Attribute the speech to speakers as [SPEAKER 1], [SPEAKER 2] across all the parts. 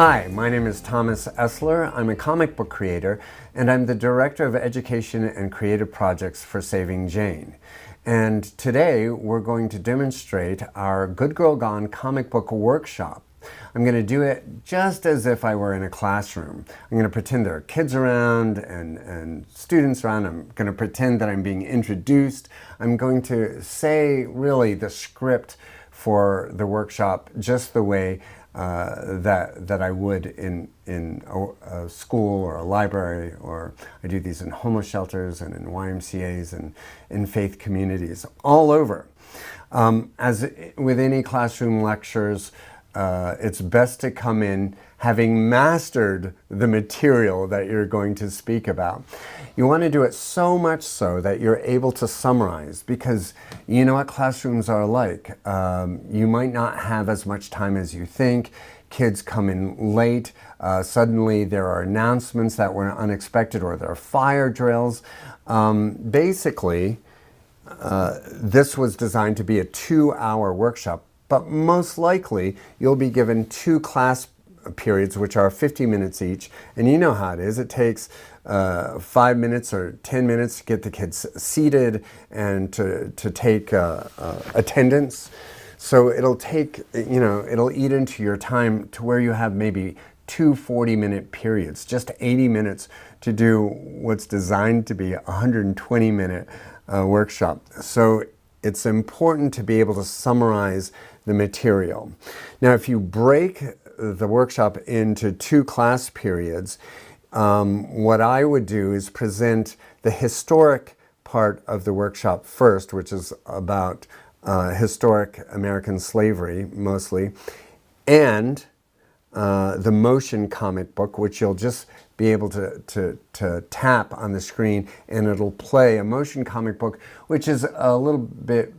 [SPEAKER 1] Hi, my name is Thomas Essler. I'm a comic book creator, and I'm the Director of Education and Creative Projects for Saving Jane. And today we're going to demonstrate our Good Girl Gone comic book workshop. I'm going to do it just as if I were in a classroom. I'm going to pretend there are kids around and students around. I'm going to pretend that I'm being introduced. I'm going to say really the script for the workshop just the way that I would in a school or a library, or I do these in homeless shelters and in YMCAs and in faith communities all over. As with any classroom lectures, it's best to come in having mastered the material that you're going to speak about. You want to do it so much so that you're able to summarize, because you know what classrooms are like. You might not have as much time as you think. Kids come in late. Suddenly there are announcements that were unexpected, or there are fire drills. Basically, this was designed to be a 2-hour workshop, but most likely you'll be given 2 class periods, which are 50 minutes each. And you know how it is. It takes 5 minutes or 10 minutes to get the kids seated and to take attendance. So it'll take, it'll eat into your time to where you have maybe 2 40-minute periods, just 80 minutes to do what's designed to be a 120-minute workshop. So it's important to be able to summarize the material. Now, if you break the workshop into 2 class periods, what I would do is present the historic part of the workshop first, which is about historic American slavery mostly, and the motion comic book, which you'll just be able to tap on the screen and it'll play a motion comic book, which is a little bit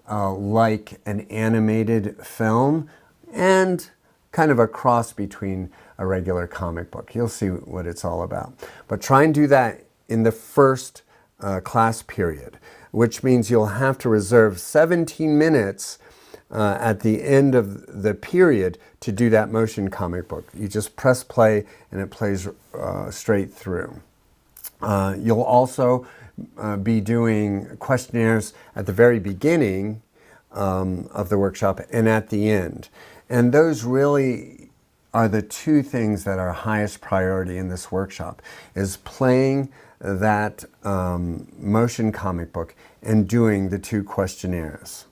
[SPEAKER 1] like an animated film and kind of a cross between a regular comic book. You'll see what it's all about. But try and do that in the first class period, which means you'll have to reserve 17 minutes at the end of the period to do that motion comic book. You just press play and it plays straight through. You'll also be doing questionnaires at the very beginning of the workshop and at the end. And those really are the 2 things that are highest priority in this workshop, is playing that motion comic book and doing the 2 questionnaires.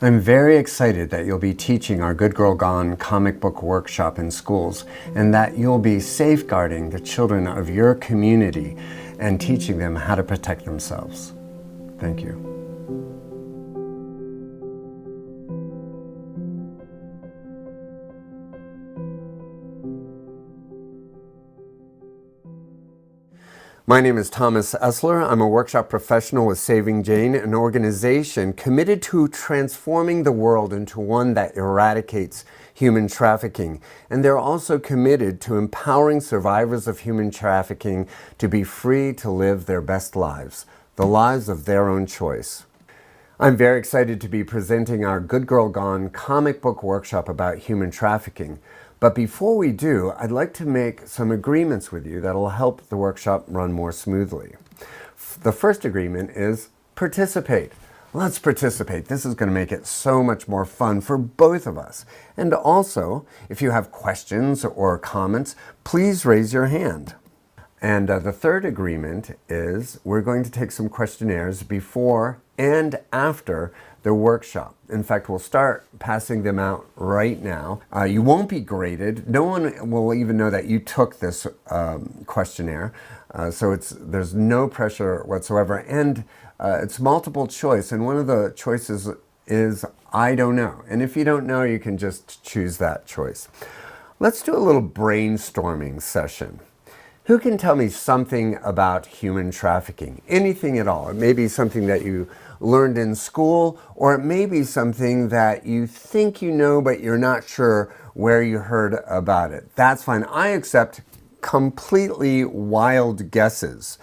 [SPEAKER 1] I'm very excited that you'll be teaching our Good Girl Gone comic book workshop in schools, and that you'll be safeguarding the children of your community and teaching them how to protect themselves. Thank you. My name is Thomas Essler. I'm a workshop professional with Saving Jane, an organization committed to transforming the world into one that eradicates human trafficking. And they're also committed to empowering survivors of human trafficking to be free to live their best lives, the lives of their own choice. I'm very excited to be presenting our Good Girl Gone comic book workshop about human trafficking. But before we do, I'd like to make some agreements with you that'll help the workshop run more smoothly. The first agreement is participate. Let's participate. This is going to make it so much more fun for both of us. And also, if you have questions or comments, please raise your hand. And the third agreement is we're going to take some questionnaires before and after the workshop. In fact, we'll start passing them out right now. You won't be graded. No one will even know that you took this questionnaire. So there's no pressure whatsoever. And it's multiple choice. And one of the choices is I don't know. And if you don't know, you can just choose that choice. Let's do a little brainstorming session. Who can tell me something about human trafficking? Anything at all. It may be something that you learned in school, or it may be something that you think you know, but you're not sure where you heard about it. That's fine. I accept completely wild guesses.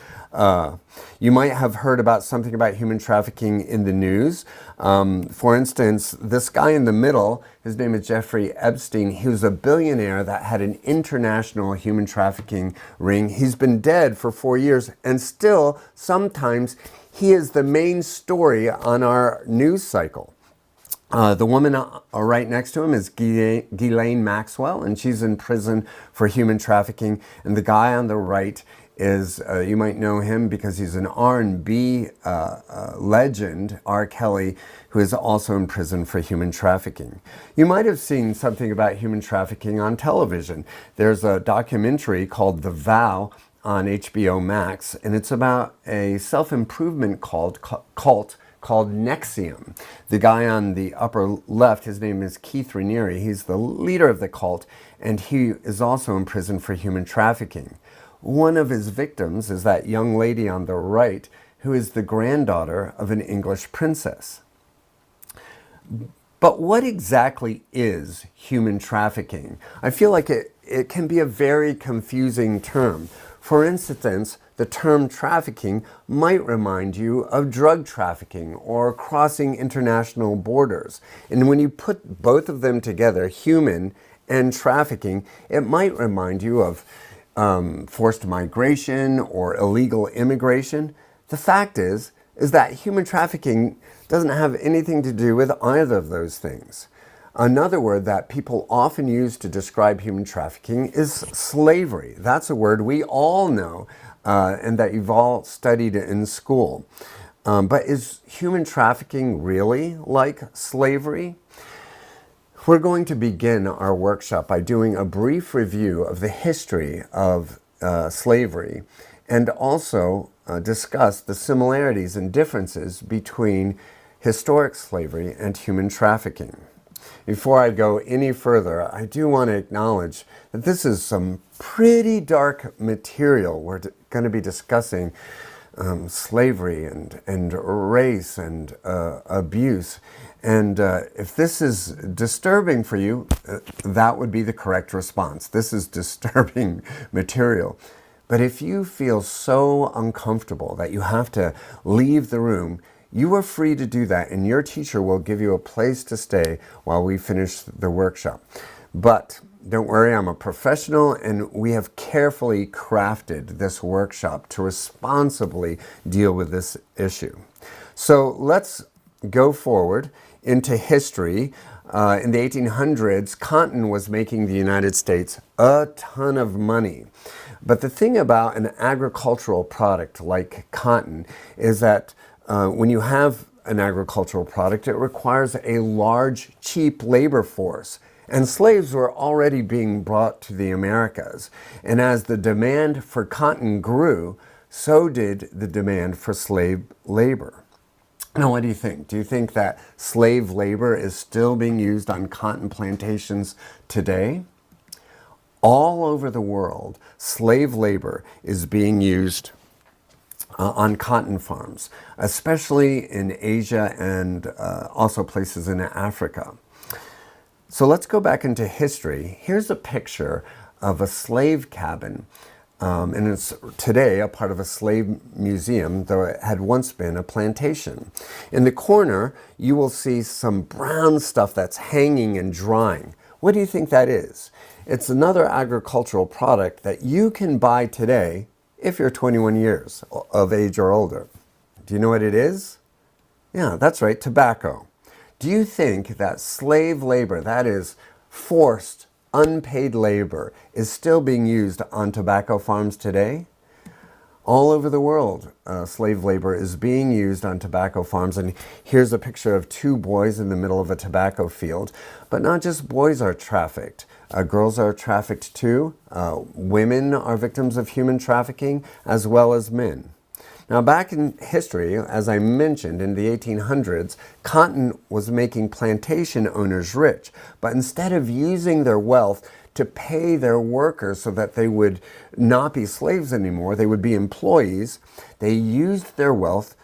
[SPEAKER 1] You might have heard about something about human trafficking in the news. For instance, this guy in the middle, his name is Jeffrey Epstein. He was a billionaire that had an international human trafficking ring. He's been dead for 4 years, and still, sometimes, he is the main story on our news cycle. The woman right next to him is Ghislaine Maxwell, and she's in prison for human trafficking. And the guy on the right is, you might know him because he's an R&B legend, R. Kelly, who is also in prison for human trafficking. You might have seen something about human trafficking on television. There's a documentary called The Vow on HBO Max, and it's about a self-improvement cult called NXIVM. The guy on the upper left, his name is Keith Raniere. He's the leader of the cult, and he is also in prison for human trafficking. One of his victims is that young lady on the right, who is the granddaughter of an English princess. But what exactly is human trafficking? I feel like it can be a very confusing term. For instance, the term trafficking might remind you of drug trafficking or crossing international borders. And when you put both of them together, human and trafficking, it might remind you of forced migration or illegal immigration. The fact is that human trafficking doesn't have anything to do with either of those things. Another word that people often use to describe human trafficking is slavery. That's a word we all know and that you've all studied in school. But is human trafficking really like slavery? We're going to begin our workshop by doing a brief review of the history of slavery and also discuss the similarities and differences between historic slavery and human trafficking. Before I go any further, I do want to acknowledge that this is some pretty dark material. We're going to be discussing slavery and race and abuse. And if this is disturbing for you, that would be the correct response. This is disturbing material. But if you feel so uncomfortable that you have to leave the room, you are free to do that, and your teacher will give you a place to stay while we finish the workshop. But don't worry, I'm a professional, and we have carefully crafted this workshop to responsibly deal with this issue. So let's go forward into history. In the 1800s, cotton was making the United States a ton of money. But the thing about an agricultural product like cotton is that when you have an agricultural product, it requires a large, cheap labor force. And slaves were already being brought to the Americas. And as the demand for cotton grew, so did the demand for slave labor. Now, what do you think? Do you think that slave labor is still being used on cotton plantations today? All over the world, slave labor is being used on cotton farms, especially in Asia and also places in Africa. So let's go back into history. Here's a picture of a slave cabin, and it's today a part of a slave museum, though it had once been a plantation. In the corner, you will see some brown stuff that's hanging and drying. What do you think that is? It's another agricultural product that you can buy today if you're 21 years of age or older. Do you know what it is? Yeah, that's right, tobacco. Do you think that slave labor, that is forced, unpaid labor, is still being used on tobacco farms today? All over the world, slave labor is being used on tobacco farms. And here's a picture of two boys in the middle of a tobacco field. But not just boys are trafficked. Girls are trafficked too. Women are victims of human trafficking, as well as men. Now, back in history, as I mentioned, in the 1800s, cotton was making plantation owners rich. But instead of using their wealth to pay their workers so that they would not be slaves anymore, they would be employees, they used their wealth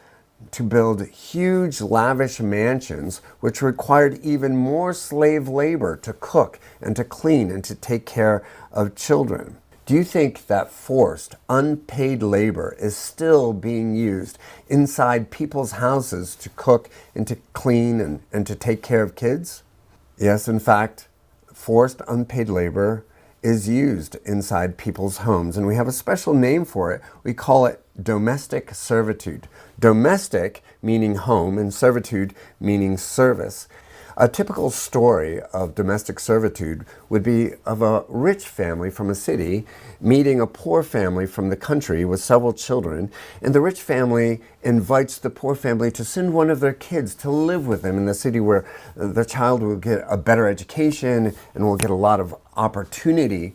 [SPEAKER 1] to build huge, lavish mansions, which required even more slave labor to cook and to clean and to take care of children. Do Do you think that forced, unpaid labor is still being used inside people's houses to cook and to clean and to take care of kids? Yes, in fact, forced, unpaid labor is used inside people's homes, and we have a special name for it. We call it domestic servitude. Domestic meaning home, and servitude meaning service. A typical story of domestic servitude would be of a rich family from a city meeting a poor family from the country with several children, and the rich family invites the poor family to send one of their kids to live with them in the city where the child will get a better education and will get a lot of opportunity.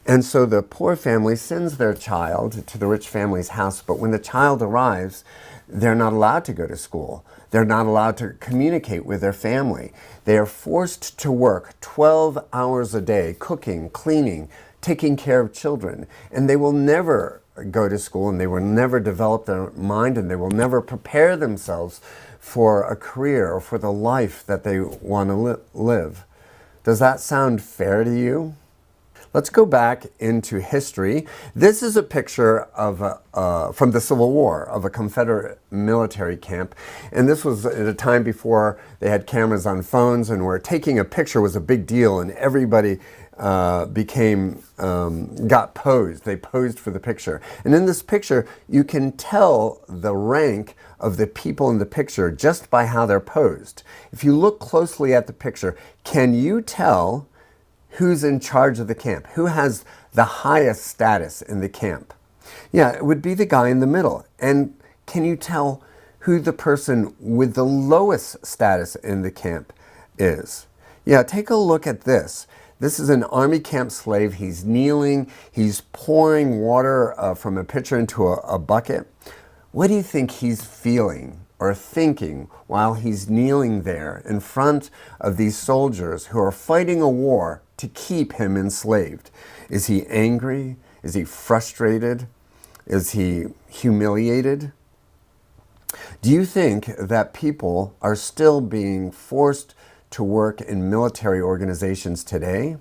[SPEAKER 1] And so the poor family sends their child to the rich family's house, but when the child arrives, they're not allowed to go to school. They're not allowed to communicate with their family. They are forced to work 12 hours a day, cooking, cleaning, taking care of children, and they will never go to school, and they will never develop their mind, and they will never prepare themselves for a career or for the life that they want to live. Does that sound fair to you? Let's go back into history. This is a picture of from the Civil War of a Confederate military camp. And this was at a time before they had cameras on phones, and where taking a picture was a big deal, and everybody got posed. They posed for the picture. And in this picture, you can tell the rank of the people in the picture just by how they're posed. If you look closely at the picture, can you tell who's in charge of the camp? Who has the highest status in the camp? Yeah, it would be the guy in the middle. And can you tell who the person with the lowest status in the camp is? Yeah, take a look at this. This is an army camp slave. He's kneeling. He's pouring water from a pitcher into a bucket. What do you think he's feeling or thinking while he's kneeling there in front of these soldiers who are fighting a war to keep him enslaved? Is he angry? Is he frustrated? Is he humiliated? Do you think that people are still being forced to work in military organizations today?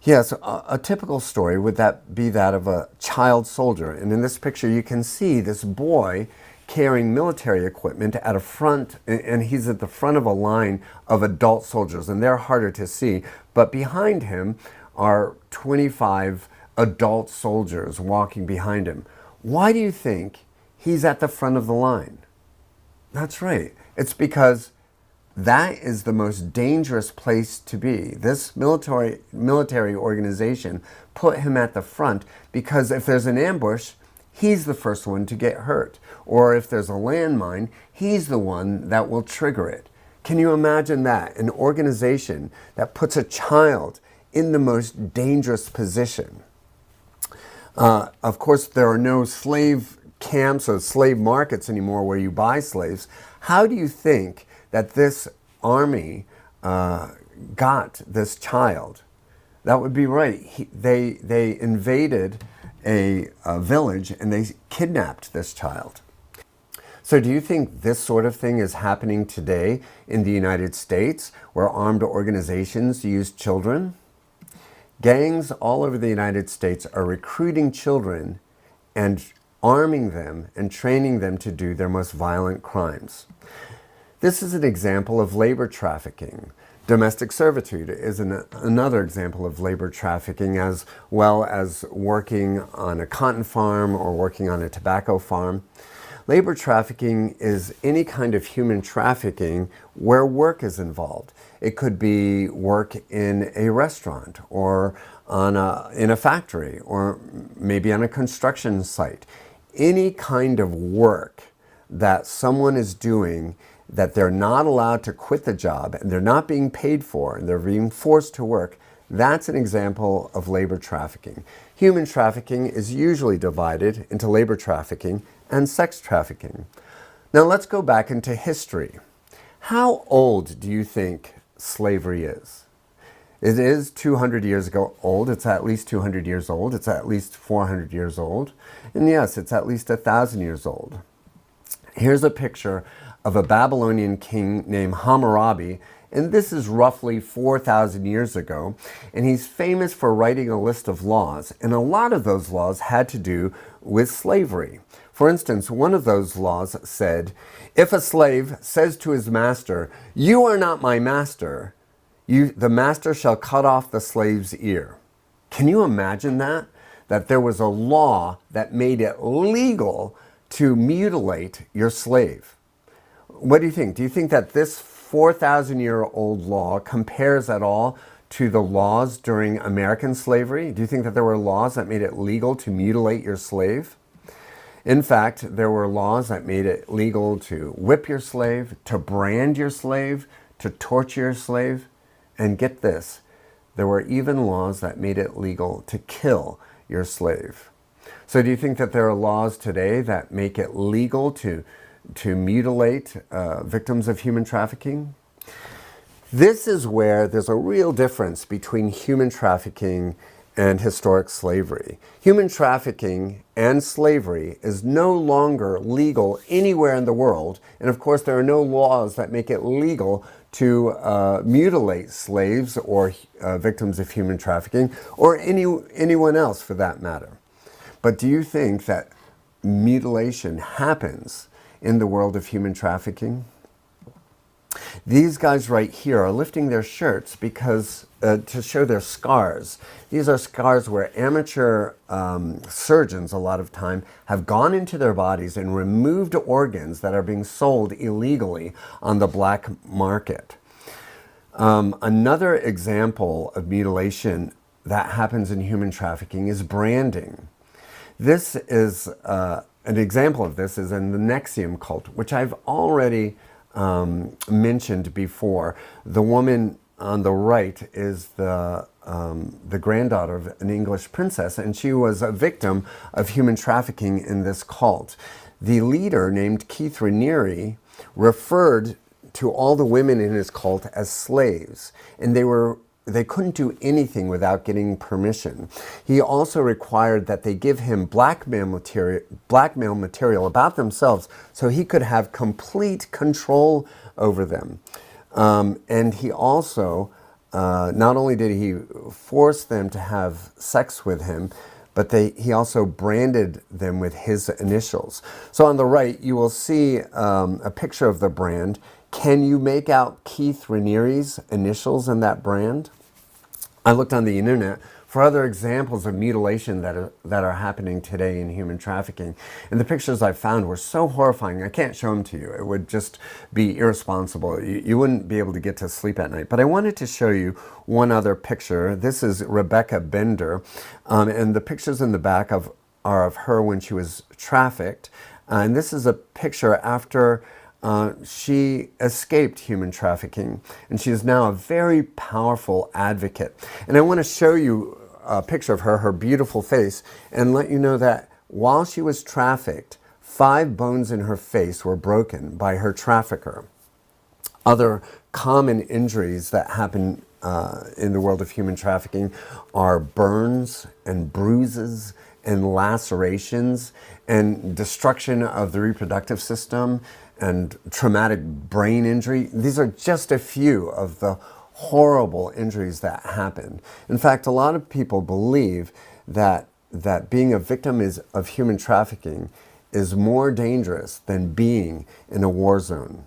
[SPEAKER 1] Yes, a typical story would be that of a child soldier. And in this picture, you can see this boy carrying military equipment at a front, and he's at the front of a line of adult soldiers, and they're harder to see. But behind him are 25 adult soldiers walking behind him. Why do you think he's at the front of the line? That's right. It's because that is the most dangerous place to be. This military organization put him at the front because if there's an ambush, he's the first one to get hurt. Or if there's a landmine, he's the one that will trigger it. Can you imagine that? An organization that puts a child in the most dangerous position. Of course, there are no slave camps or slave markets anymore where you buy slaves. How do you think that this army got this child? That would be right. They invaded a village and they kidnapped this child. So do you think this sort of thing is happening today in the United States where armed organizations use children? Gangs all over the United States are recruiting children and arming them and training them to do their most violent crimes. This is an example of labor trafficking. Domestic servitude is another example of labor trafficking, as well as working on a cotton farm or working on a tobacco farm. Labor trafficking is any kind of human trafficking where work is involved. It could be work in a restaurant or in a factory or maybe on a construction site. Any kind of work that someone is doing that they're not allowed to quit the job and they're not being paid for and they're being forced to work, that's an example of labor trafficking. Human trafficking is usually divided into labor trafficking and sex trafficking. Now let's go back into history. How old do you think slavery is? It is 200 years ago old. It's at least 200 years old. It's at least 400 years old. And yes, it's at least 1,000 years old. Here's a picture of a Babylonian king named Hammurabi, And this is roughly 4,000 years ago. And he's famous for writing a list of laws. And a lot of those laws had to do with slavery. For instance, one of those laws said, if a slave says to his master, "You are not my master," the master shall cut off the slave's ear. Can you imagine that? That there was a law that made it legal to mutilate your slave. What do you think? Do you think that this 4,000-year-old law compares at all to the laws during American slavery? Do you think that there were laws that made it legal to mutilate your slave? In fact, there were laws that made it legal to whip your slave, to brand your slave, to torture your slave. And get this, there were even laws that made it legal to kill your slave. So do you think that there are laws today that make it legal to mutilate victims of human trafficking? This is where there's a real difference between human trafficking and historic slavery. Human trafficking and slavery is no longer legal anywhere in the world. And of course, there are no laws that make it legal to mutilate slaves or victims of human trafficking, or anyone else for that matter. But do you think that mutilation happens in the world of human trafficking? These guys right here are lifting their shirts because to show their scars. These are scars where amateur surgeons a lot of time have gone into their bodies and removed organs that are being sold illegally on the black market. Another example of mutilation that happens in human trafficking is branding. This is an example of this is in the NXIVM cult, which I've already mentioned before. The woman on the right is the granddaughter of an English princess, and she was a victim of human trafficking in this cult. The leader, named Keith Raniere, referred to all the women in his cult as slaves, and they couldn't do anything without getting permission. He also required that they give him blackmail material about themselves so he could have complete control over them. And he also, not only did he force them to have sex with him, but he also branded them with his initials. So on the right, you will see a picture of the brand. Can you make out Keith Raniere's initials in that brand? I looked on the internet for other examples of mutilation that are happening today in human trafficking. And the pictures I found were so horrifying, I can't show them to you. It would just be irresponsible. You wouldn't be able to get to sleep at night. But I wanted to show you one other picture. This is Rebecca Bender. And the pictures in the back are of her when she was trafficked. And this is a picture after she escaped human trafficking, and she is now a very powerful advocate. And I want to show you a picture of her beautiful face, and let you know that while she was trafficked, 5 bones in her face were broken by her trafficker. Other common injuries that happen in the world of human trafficking are burns and bruises and lacerations and destruction of the reproductive system and traumatic brain injury. These are just a few of the horrible injuries that happen. In fact, a lot of people believe that being a victim of human trafficking is more dangerous than being in a war zone.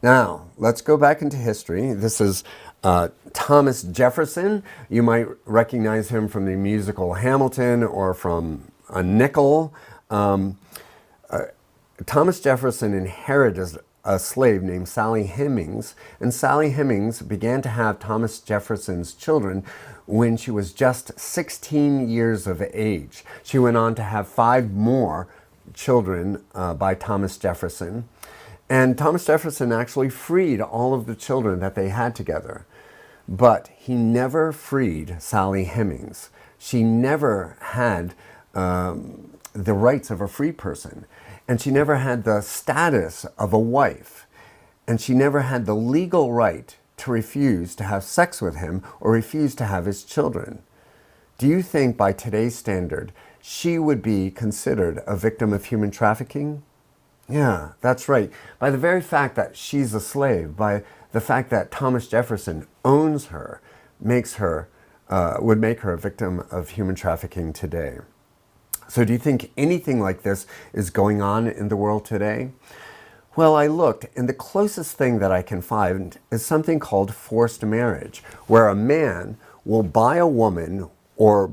[SPEAKER 1] Now, let's go back into history. This is Thomas Jefferson. You might recognize him from the musical Hamilton or from a nickel. Thomas Jefferson inherited a slave named Sally Hemings, and Sally Hemings began to have Thomas Jefferson's children when she was just 16 years of age. She went on to have 5 more children by Thomas Jefferson, and Thomas Jefferson actually freed all of the children that they had together. But he never freed Sally Hemings. She never had the rights of a free person. And she never had the status of a wife. And she never had the legal right to refuse to have sex with him or refuse to have his children. Do you think by today's standard, she would be considered a victim of human trafficking? Yeah, that's right. By the very fact that she's a slave, by the fact that Thomas Jefferson owns her, makes her, would make her a victim of human trafficking today. So do you think anything like this is going on in the world today? Well, I looked, and the closest thing that I can find is something called forced marriage, where a man will buy a woman or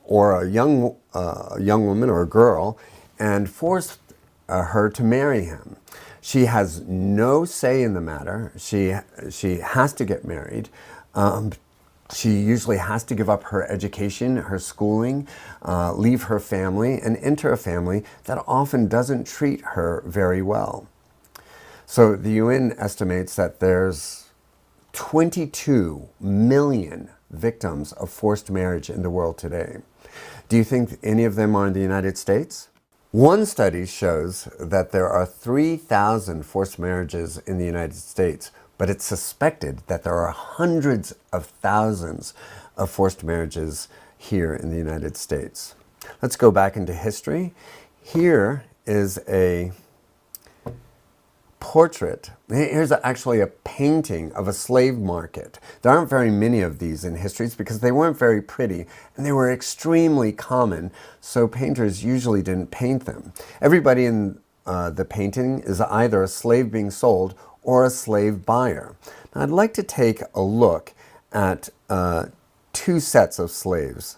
[SPEAKER 1] a young woman or a girl and force her to marry him. She has no say in the matter. She has to get married. She usually has to give up her education, her schooling, leave her family, and enter a family that often doesn't treat her very well. So the UN estimates that there's 22 million victims of forced marriage in the world today. Do you think any of them are in the United States? One study shows that there are 3,000 forced marriages in the United States, but it's suspected that there are hundreds of thousands of forced marriages here in the United States. Let's go back into history. Here is a portrait. Here's actually a painting of a slave market. There aren't very many of these in histories because they weren't very pretty and they were extremely common, so painters usually didn't paint them. Everybody in the painting is either a slave being sold or a slave buyer. Now, I'd like to take a look at two sets of slaves.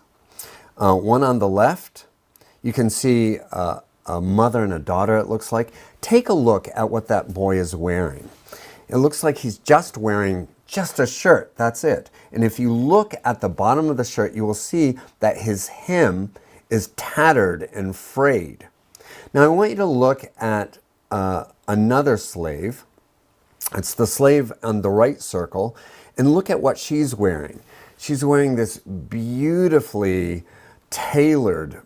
[SPEAKER 1] One on the left, you can see a mother and a daughter, it looks like. Take a look at what that boy is wearing. It looks like he's just wearing just a shirt, that's it. And if you look at the bottom of the shirt, you will see that his hem is tattered and frayed. Now I want you to look at another slave. It's the slave on the right circle, and look at what she's wearing. She's wearing this beautifully tailored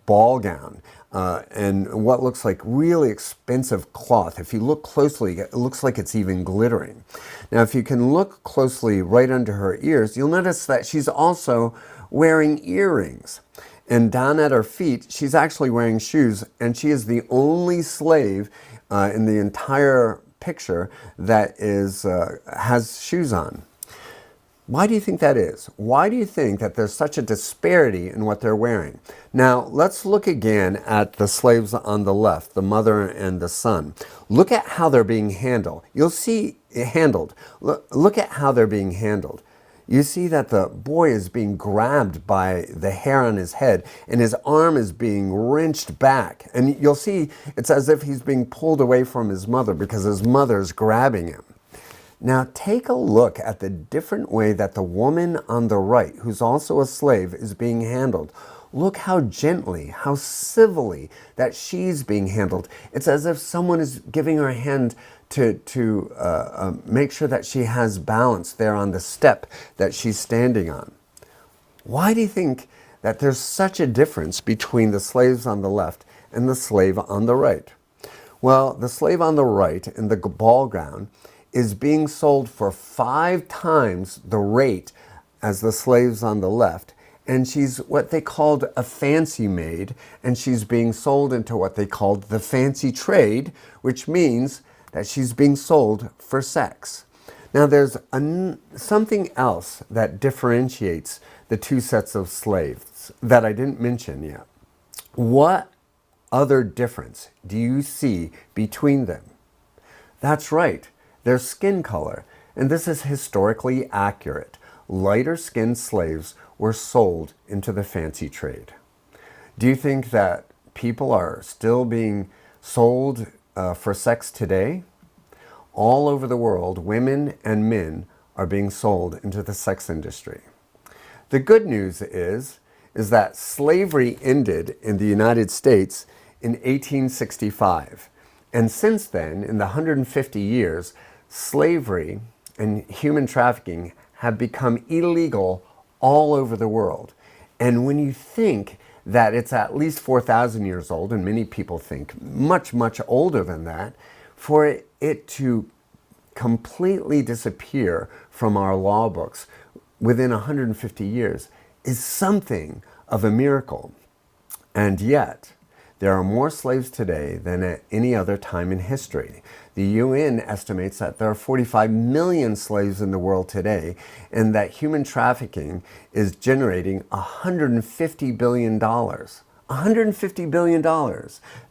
[SPEAKER 1] ball gown and what looks like really expensive cloth. If you look closely, it looks like it's even glittering. Now, if you can look closely right under her ears, you'll notice that she's also wearing earrings. And down at her feet, she's actually wearing shoes, and she is the only slave in the entire picture that has shoes on. Why do you think that is? Why do you think that there's such a disparity in what they're wearing? Now, let's look again at the slaves on the left, the mother and the son. Look at how they're being handled. You'll see handled. Look at how they're being handled. You see that the boy is being grabbed by the hair on his head and his arm is being wrenched back. And you'll see it's as if he's being pulled away from his mother because his mother's grabbing him. Now take a look at the different way that the woman on the right, who's also a slave, is being handled. Look how gently, how civilly that she's being handled. It's as if someone is giving her a hand to make sure that she has balance there on the step that she's standing on. Why do you think that there's such a difference between the slaves on the left and the slave on the right? Well, the slave on the right in the ball gown is being sold for 5 times the rate as the slaves on the left. And she's what they called a fancy maid, and she's being sold into what they called the fancy trade, which means that she's being sold for sex. Now there's something else that differentiates the two sets of slaves that I didn't mention yet. What other difference do you see between them? That's right. Their skin color, and this is historically accurate. Lighter skinned slaves were sold into the fancy trade. Do you think that people are still being sold for sex today? All over the world, women and men are being sold into the sex industry. The good news is that slavery ended in the United States in 1865. And since then, in the 150 years, slavery and human trafficking have become illegal all over the world. And when you think that it's at least 4,000 years old, and many people think much, much older than that, for it to completely disappear from our law books within 150 years is something of a miracle. And yet, There are more slaves today than at any other time in history. The UN estimates that there are 45 million slaves in the world today, and that human trafficking is generating $150 billion. $150 billion.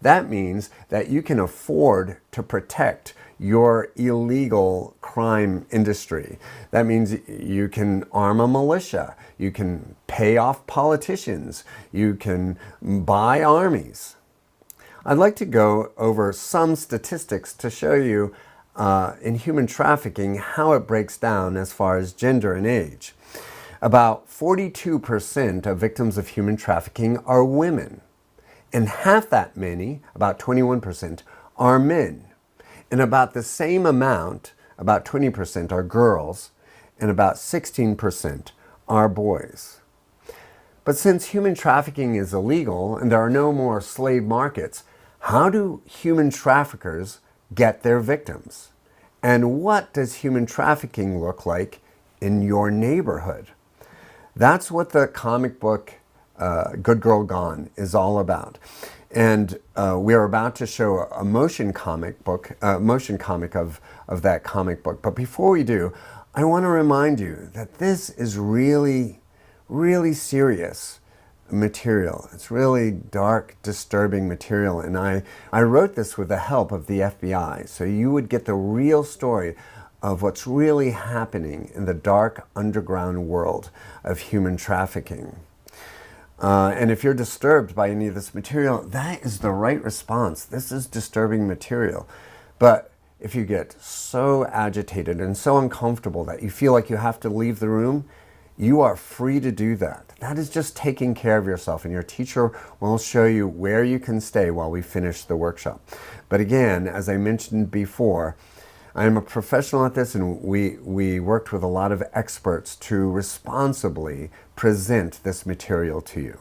[SPEAKER 1] That means that you can afford to protect your illegal crime industry. That means you can arm a militia, you can pay off politicians, you can buy armies. I'd like to go over some statistics to show you in human trafficking how it breaks down as far as gender and age. About 42% of victims of human trafficking are women, and half that many, about 21%, are men. And about the same amount, about 20%, are girls, and about 16% are boys. But since human trafficking is illegal and there are no more slave markets, how do human traffickers get their victims? And what does human trafficking look like in your neighborhood? That's what the comic book Good Girl Gone is all about. And we are about to show a motion comic of that comic book. But before we do, I want to remind you that this is really, really serious material. It's really dark, disturbing material. And I wrote this with the help of the FBI, so you would get the real story of what's really happening in the dark underground world of human trafficking. And if you're disturbed by any of this material, that is the right response. This is disturbing material. But if you get so agitated and so uncomfortable that you feel like you have to leave the room, you are free to do that. That is just taking care of yourself, and your teacher will show you where you can stay while we finish the workshop. But again, as I mentioned before, I am a professional at this, and we worked with a lot of experts to responsibly present this material to you.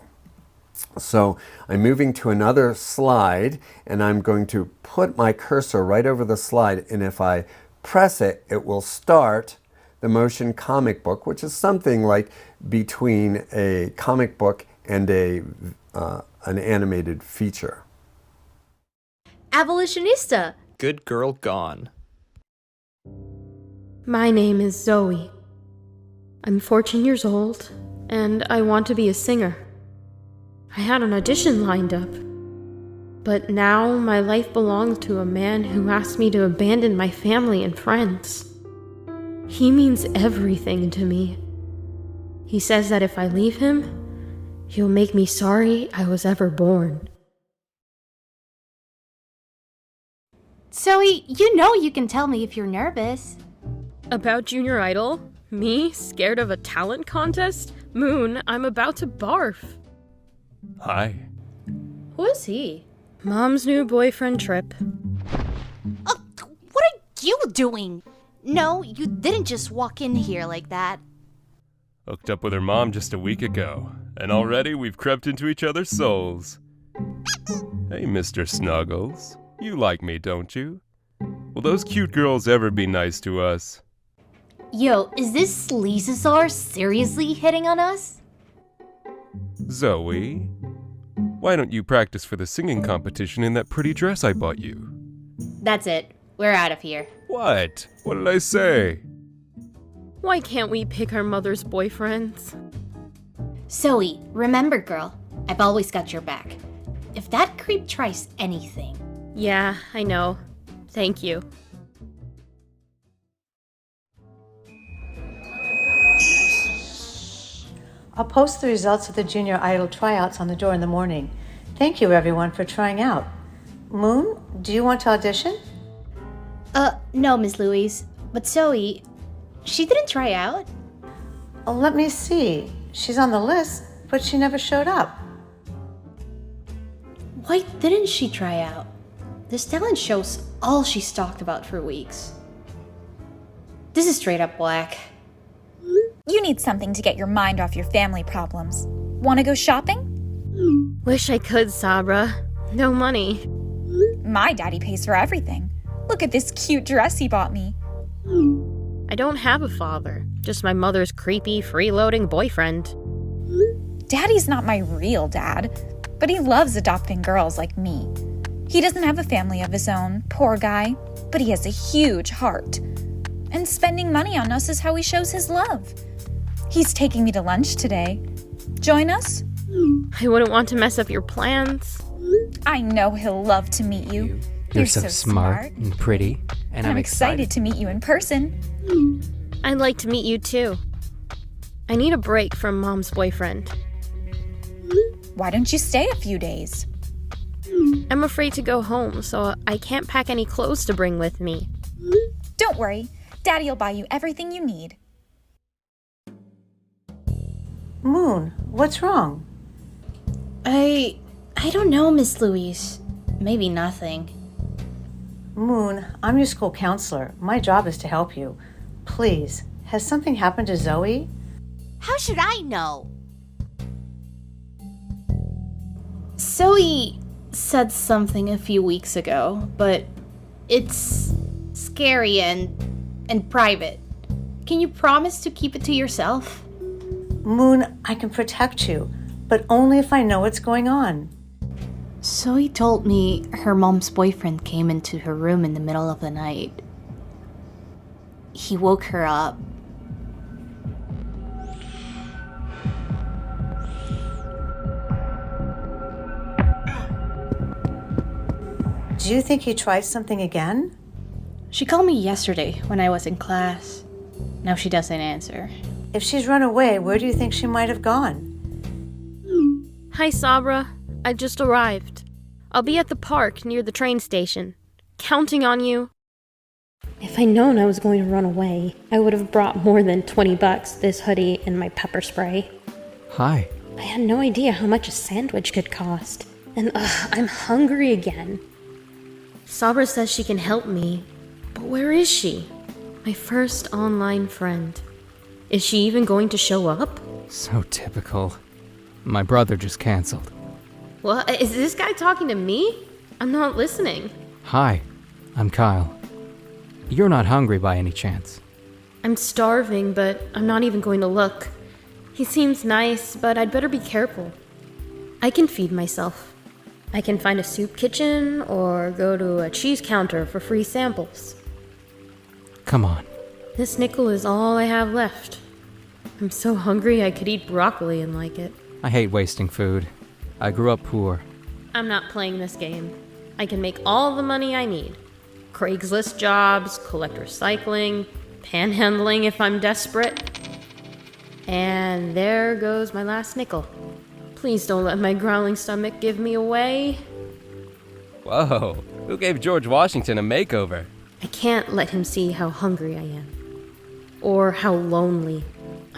[SPEAKER 1] So I'm moving to another slide, and I'm going to put my cursor right over the slide, and if I press it, it will start the motion comic book, which is something like between a comic book and an animated feature.
[SPEAKER 2] Abolitionista!
[SPEAKER 3] Good Girl Gone.
[SPEAKER 2] My name is Zoe. I'm 14 years old, and I want to be a singer. I had an audition lined up, but now my life belongs to a man who asked me to abandon my family and friends. He means everything to me. He says that if I leave him, he'll make me sorry I was ever born.
[SPEAKER 4] Zoe, you know you can tell me if you're nervous.
[SPEAKER 2] About Junior Idol? Me, scared of a talent contest? Moon, I'm about to barf.
[SPEAKER 3] Hi.
[SPEAKER 2] Who is he? Mom's new boyfriend, Trip.
[SPEAKER 4] What are you doing? No, you didn't just walk in here like that.
[SPEAKER 5] Hooked up with her mom just a week ago, and already we've crept into each other's souls. Hey, Mr. Snuggles. You like me, don't you? Will those cute girls ever be nice to us?
[SPEAKER 4] Yo, is this Sleazosaur seriously hitting on us?
[SPEAKER 5] Zoe, why don't you practice for the singing competition in that pretty dress I bought you?
[SPEAKER 4] That's it. We're out of here.
[SPEAKER 5] What? What did I say?
[SPEAKER 2] Why can't we pick our mother's boyfriends?
[SPEAKER 4] Zoe, remember, girl, I've always got your back. If that creep tries anything...
[SPEAKER 2] Yeah, I know. Thank you.
[SPEAKER 6] I'll post the results of the Junior Idol tryouts on the door in the morning. Thank you, everyone, for trying out. Moon, do you want to audition?
[SPEAKER 4] No, Miss Louise. But Zoe, she didn't try out.
[SPEAKER 6] Let me see. She's on the list, but she never showed up.
[SPEAKER 4] Why didn't she try out? This talent show's all she's talked about for weeks. This is straight up whack.
[SPEAKER 7] You need something to get your mind off your family problems. Want to go shopping?
[SPEAKER 2] Wish I could, Sabra. No money.
[SPEAKER 7] My daddy pays for everything. Look at this cute dress he bought me.
[SPEAKER 2] I don't have a father, just my mother's creepy, freeloading boyfriend.
[SPEAKER 7] Daddy's not my real dad. but he loves adopting girls like me. He doesn't have a family of his own, poor guy, but he has a huge heart. And spending money on us is how he shows his love. He's taking me to lunch today. Join us?
[SPEAKER 2] I wouldn't want to mess up your plans.
[SPEAKER 7] I know he'll love to meet you.
[SPEAKER 8] You're so smart and pretty, and I'm
[SPEAKER 7] excited to meet you in person.
[SPEAKER 2] I'd like to meet you too. I need a break from Mom's boyfriend.
[SPEAKER 7] Why don't you stay a few days?
[SPEAKER 2] I'm afraid to go home, so I can't pack any clothes to bring with me.
[SPEAKER 7] Don't worry. Daddy'll buy you everything you need.
[SPEAKER 6] Moon, what's wrong?
[SPEAKER 4] I don't know, Miss Louise. Maybe nothing.
[SPEAKER 6] Moon, I'm your school counselor. My job is to help you. Please, has something happened to Zoe?
[SPEAKER 9] How should I know?
[SPEAKER 4] Zoe said something a few weeks ago, but it's scary and private. Can you promise to keep it to yourself?
[SPEAKER 6] Moon, I can protect you, but only if I know what's going on.
[SPEAKER 4] Zoe told me her mom's boyfriend came into her room in the middle of the night. He woke her up.
[SPEAKER 6] Do you think he tried something again?
[SPEAKER 4] She called me yesterday when I was in class. Now she doesn't answer.
[SPEAKER 6] If she's run away, where do you think she might have gone?
[SPEAKER 2] Hi, Sabra. I just arrived. I'll be at the park near the train station. Counting on you. If I'd known I was going to run away, I would have brought more than $20, this hoodie, and my pepper spray.
[SPEAKER 8] Hi.
[SPEAKER 2] I had no idea how much a sandwich could cost. And I'm hungry again. Sabra says she can help me, but where is she? My first online friend. Is she even going to show up?
[SPEAKER 8] So typical. My brother just canceled.
[SPEAKER 2] What? Is this guy talking to me? I'm not listening.
[SPEAKER 8] Hi, I'm Kyle. You're not hungry by any chance?
[SPEAKER 2] I'm starving, but I'm not even going to look. He seems nice, but I'd better be careful. I can feed myself. I can find a soup kitchen or go to a cheese counter for free samples.
[SPEAKER 8] Come on.
[SPEAKER 2] This nickel is all I have left. I'm so hungry I could eat broccoli and like it.
[SPEAKER 8] I hate wasting food. I grew up poor.
[SPEAKER 2] I'm not playing this game. I can make all the money I need. Craigslist jobs, collect recycling, panhandling if I'm desperate. And there goes my last nickel. Please don't let my growling stomach give me away.
[SPEAKER 5] Whoa, who gave George Washington a makeover?
[SPEAKER 2] I can't let him see how hungry I am. Or how lonely.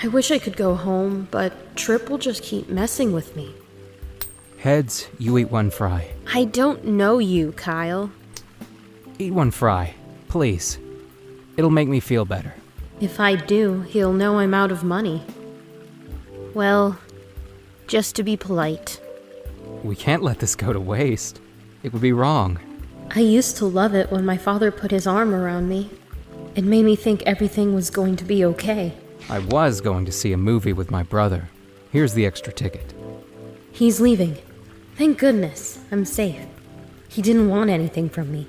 [SPEAKER 2] I wish I could go home, but Trip will just keep messing with me.
[SPEAKER 8] Heads, you eat one fry.
[SPEAKER 2] I don't know you, Kyle.
[SPEAKER 8] Eat one fry, please. It'll make me feel better.
[SPEAKER 2] If I do, he'll know I'm out of money. Well, just to be polite.
[SPEAKER 8] We can't let this go to waste. It would be wrong.
[SPEAKER 2] I used to love it when my father put his arm around me. It made me think everything was going to be okay.
[SPEAKER 8] I was going to see a movie with my brother. Here's the extra ticket.
[SPEAKER 2] He's leaving. Thank goodness, I'm safe. He didn't want anything from me.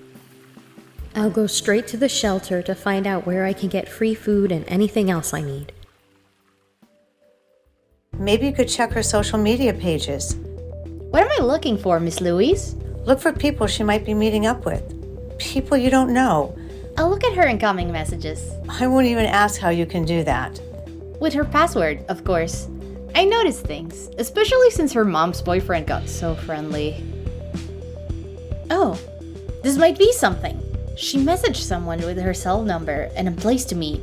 [SPEAKER 2] I'll go straight to the shelter to find out where I can get free food and anything else I need.
[SPEAKER 6] Maybe you could check her social media pages.
[SPEAKER 4] What am I looking for, Miss Louise?
[SPEAKER 6] Look for people she might be meeting up with. People you don't know.
[SPEAKER 4] I'll look at her incoming messages.
[SPEAKER 6] I won't even ask how you can do that.
[SPEAKER 4] With her password, of course. I notice things, especially since her mom's boyfriend got so friendly. Oh, this might be something. She messaged someone with her cell number and a place to meet.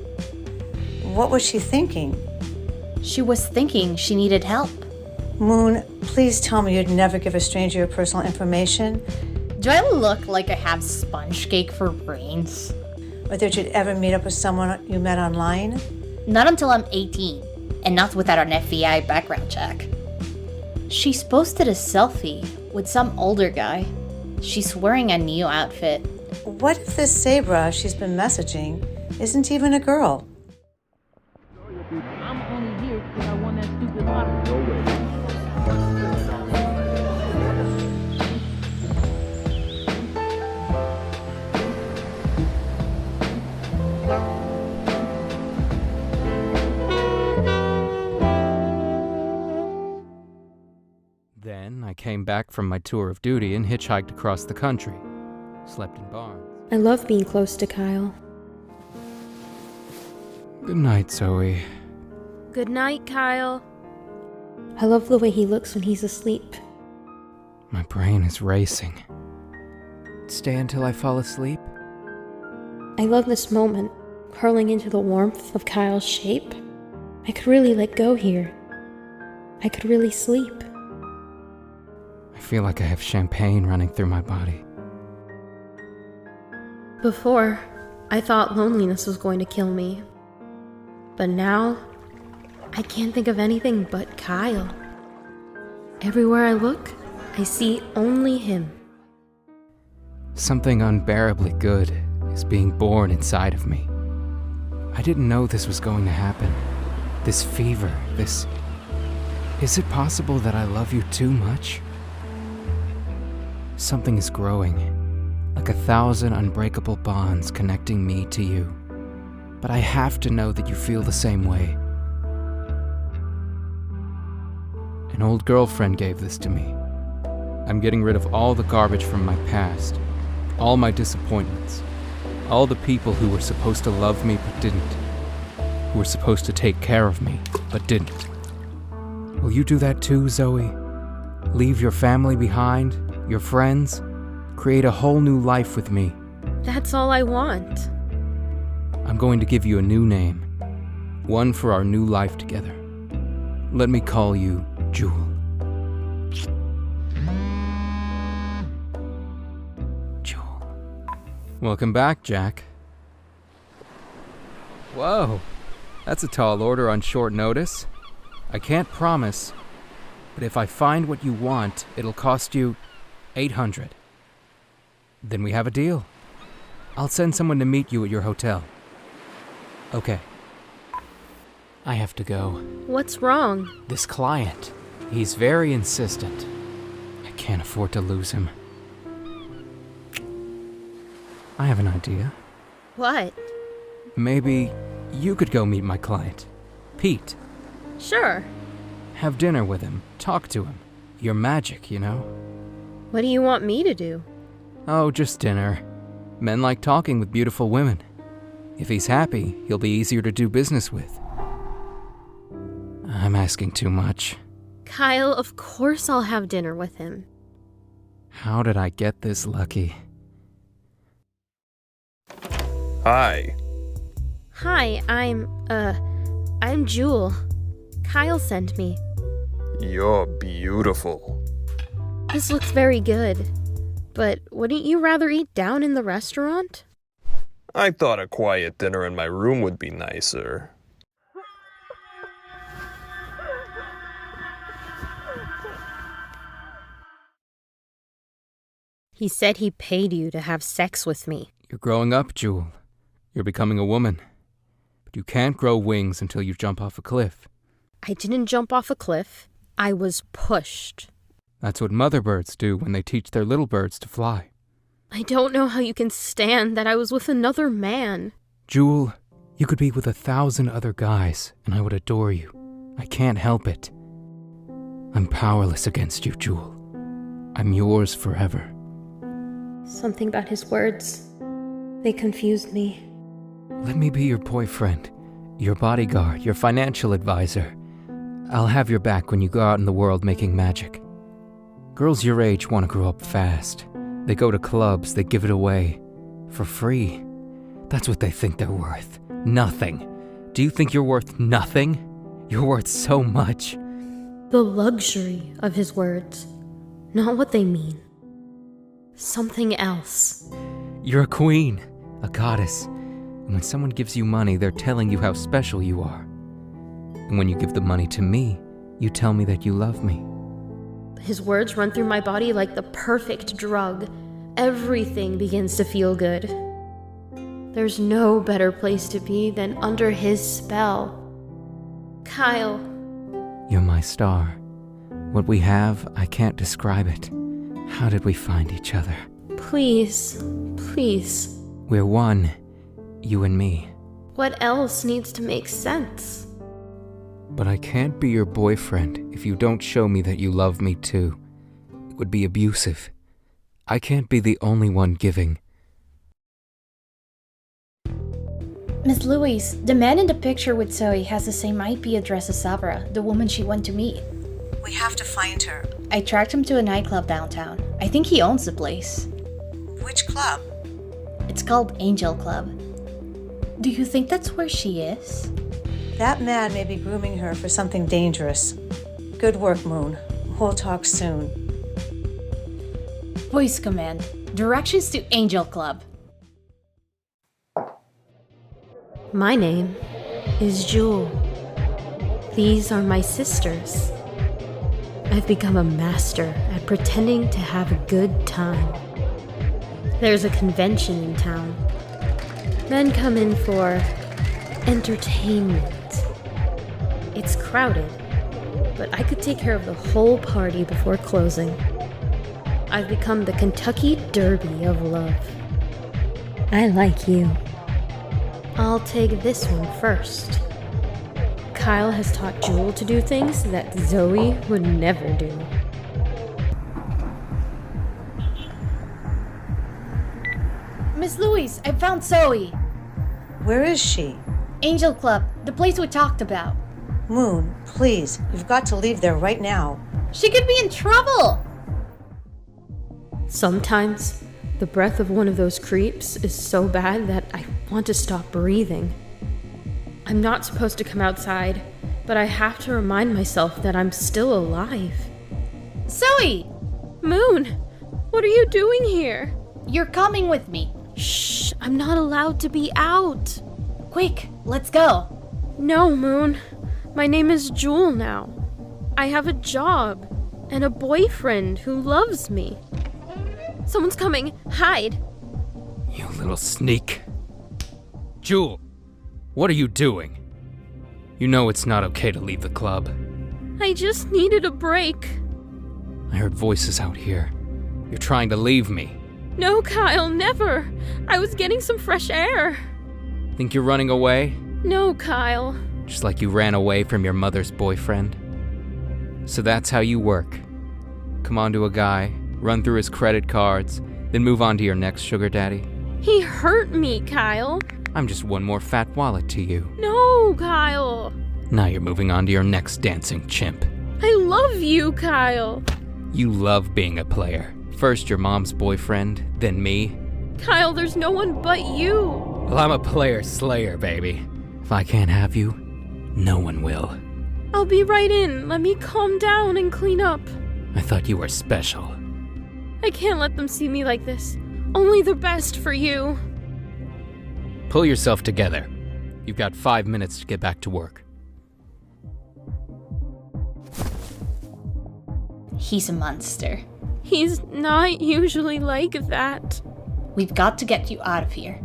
[SPEAKER 6] What was she thinking?
[SPEAKER 4] She was thinking she needed help.
[SPEAKER 6] Moon, please tell me you'd never give a stranger your personal information.
[SPEAKER 4] Do I look like I have sponge cake for brains?
[SPEAKER 6] Or that you'd ever meet up with someone you met online?
[SPEAKER 4] Not until I'm 18, and not without an FBI background check. She's posted a selfie with some older guy. She's wearing a new outfit.
[SPEAKER 6] What if this Sabra she's been messaging isn't even a girl?
[SPEAKER 10] I'm only here because I won that stupid lottery.
[SPEAKER 8] came back from my tour of duty and hitchhiked across the country. Slept in barns.
[SPEAKER 2] I love being close to Kyle.
[SPEAKER 8] Good night, Zoe.
[SPEAKER 2] Good night, Kyle. I love the way he looks when he's asleep.
[SPEAKER 8] My brain is racing. Stay until I fall asleep?
[SPEAKER 2] I love this moment, curling into the warmth of Kyle's shape. I could really let go here. I could really sleep.
[SPEAKER 8] I feel like I have champagne running through my body.
[SPEAKER 2] Before, I thought loneliness was going to kill me. But now, I can't think of anything but Kyle. Everywhere I look, I see only him.
[SPEAKER 8] Something unbearably good is being born inside of me. I didn't know this was going to happen. This fever, this... Is it possible that I love you too much? Something is growing, like 1,000 unbreakable bonds connecting me to you. But I have to know that you feel the same way. An old girlfriend gave this to me. I'm getting rid of all the garbage from my past, all my disappointments, all the people who were supposed to love me but didn't, who were supposed to take care of me but didn't. Will you do that too, Zoe? Leave your family behind, your friends, create a whole new life with me.
[SPEAKER 2] That's all I want.
[SPEAKER 8] I'm going to give you a new name, one for our new life together. Let me call you Jewel. Jewel. Welcome back, Jack. Whoa, that's a tall order on short notice. I can't promise, but if I find what you want, it'll cost you $800. Then we have a deal. I'll send someone to meet you at your hotel. Okay. I have to go.
[SPEAKER 2] What's wrong?
[SPEAKER 8] This client, he's very insistent. I can't afford to lose him. I have an idea.
[SPEAKER 2] What?
[SPEAKER 8] Maybe you could go meet my client, Pete.
[SPEAKER 2] Sure.
[SPEAKER 8] Have dinner with him, talk to him. You're magic, you know?
[SPEAKER 2] What do you want me to do?
[SPEAKER 8] Oh, just dinner. Men like talking with beautiful women. If he's happy, he'll be easier to do business with. I'm asking too much.
[SPEAKER 2] Kyle, of course I'll have dinner with him.
[SPEAKER 8] How did I get this lucky?
[SPEAKER 5] Hi.
[SPEAKER 2] Hi, I'm Jewel. Kyle sent me.
[SPEAKER 5] You're beautiful.
[SPEAKER 2] This looks very good. But wouldn't you rather eat down in the restaurant?
[SPEAKER 5] I thought a quiet dinner in my room would be nicer.
[SPEAKER 2] He said he paid you to have sex with me.
[SPEAKER 8] You're growing up, Jewel. You're becoming a woman. But you can't grow wings until you jump off a cliff.
[SPEAKER 2] I didn't jump off a cliff. I was pushed.
[SPEAKER 8] That's what mother birds do when they teach their little birds to fly.
[SPEAKER 2] I don't know how you can stand that I was with another man.
[SPEAKER 8] Jewel, you could be with 1,000 other guys, and I would adore you. I can't help it. I'm powerless against you, Jewel. I'm yours forever.
[SPEAKER 2] Something about his words. They confused me.
[SPEAKER 8] Let me be your boyfriend, your bodyguard, your financial advisor. I'll have your back when you go out in the world making magic. Girls your age want to grow up fast. They go to clubs, they give it away. For free. That's what they think they're worth. Nothing. Do you think you're worth nothing? You're worth so much.
[SPEAKER 2] The luxury of his words. Not what they mean. Something else.
[SPEAKER 8] You're a queen, a goddess. And when someone gives you money, they're telling you how special you are. And when you give the money to me, you tell me that you love me.
[SPEAKER 2] His words run through my body like the perfect drug. Everything begins to feel good. There's no better place to be than under his spell. Kyle.
[SPEAKER 8] You're my star. What we have, I can't describe it. How did we find each other?
[SPEAKER 2] Please, please.
[SPEAKER 8] We're one, you and me.
[SPEAKER 2] What else needs to make sense?
[SPEAKER 8] But I can't be your boyfriend if you don't show me that you love me too. would be abusive. I can't be the only one giving.
[SPEAKER 4] Miss Louise, the man in the picture with Zoe has the same IP address as Sabra, the woman she went to meet.
[SPEAKER 6] We have to find her.
[SPEAKER 4] I tracked him to a nightclub downtown. I think he owns the place.
[SPEAKER 6] Which club?
[SPEAKER 4] It's called Angel Club. Do you think that's where she is?
[SPEAKER 6] That man may be grooming her for something dangerous. Good work, Moon. We'll talk soon.
[SPEAKER 4] Voice command. Directions to Angel Club.
[SPEAKER 2] My name is Jewel. These are my sisters. I've become a master at pretending to have a good time. There's a convention in town. Men come in for entertainment. It's crowded, but I could take care of the whole party before closing. I've become the Kentucky Derby of love. I like you. I'll take this one first. Kyle has taught Jewel to do things that Zoe would never do.
[SPEAKER 4] Miss Louise, I found Zoe.
[SPEAKER 6] Where is she?
[SPEAKER 4] Angel Club, the place we talked about.
[SPEAKER 6] Moon, please, you've got to leave there right now.
[SPEAKER 4] She could be in trouble!
[SPEAKER 2] Sometimes, the breath of one of those creeps is so bad that I want to stop breathing. I'm not supposed to come outside, but I have to remind myself that I'm still alive.
[SPEAKER 4] Zoe!
[SPEAKER 2] Moon, what are you doing here?
[SPEAKER 4] You're coming with me.
[SPEAKER 2] Shh, I'm not allowed to be out.
[SPEAKER 4] Quick, let's go.
[SPEAKER 2] No, Moon. My name is Jewel now. I have a job and a boyfriend who loves me. Someone's coming. Hide.
[SPEAKER 8] You little sneak. Jewel, what are you doing? You know it's not okay to leave the club.
[SPEAKER 2] I just needed a break.
[SPEAKER 8] I heard voices out here. You're trying to leave me.
[SPEAKER 2] No, Kyle, never. I was getting some fresh air.
[SPEAKER 8] Think you're running away?
[SPEAKER 2] No, Kyle.
[SPEAKER 8] Just like you ran away from your mother's boyfriend? So that's how you work. Come on to a guy, run through his credit cards, then move on to your next sugar daddy?
[SPEAKER 2] He hurt me, Kyle.
[SPEAKER 8] I'm just one more fat wallet to you.
[SPEAKER 2] No, Kyle.
[SPEAKER 8] Now you're moving on to your next dancing chimp.
[SPEAKER 2] I love you, Kyle.
[SPEAKER 8] You love being a player. First your mom's boyfriend, then me.
[SPEAKER 2] Kyle, there's no one but you.
[SPEAKER 8] Well, I'm a player slayer, baby. If I can't have you, no one will.
[SPEAKER 2] I'll be right in. Let me calm down and clean up.
[SPEAKER 8] I thought you were special.
[SPEAKER 2] I can't let them see me like this. Only the best for you.
[SPEAKER 8] Pull yourself together. You've got 5 minutes to get back to work.
[SPEAKER 4] He's a monster.
[SPEAKER 2] He's not usually like that.
[SPEAKER 4] We've got to get you out of here.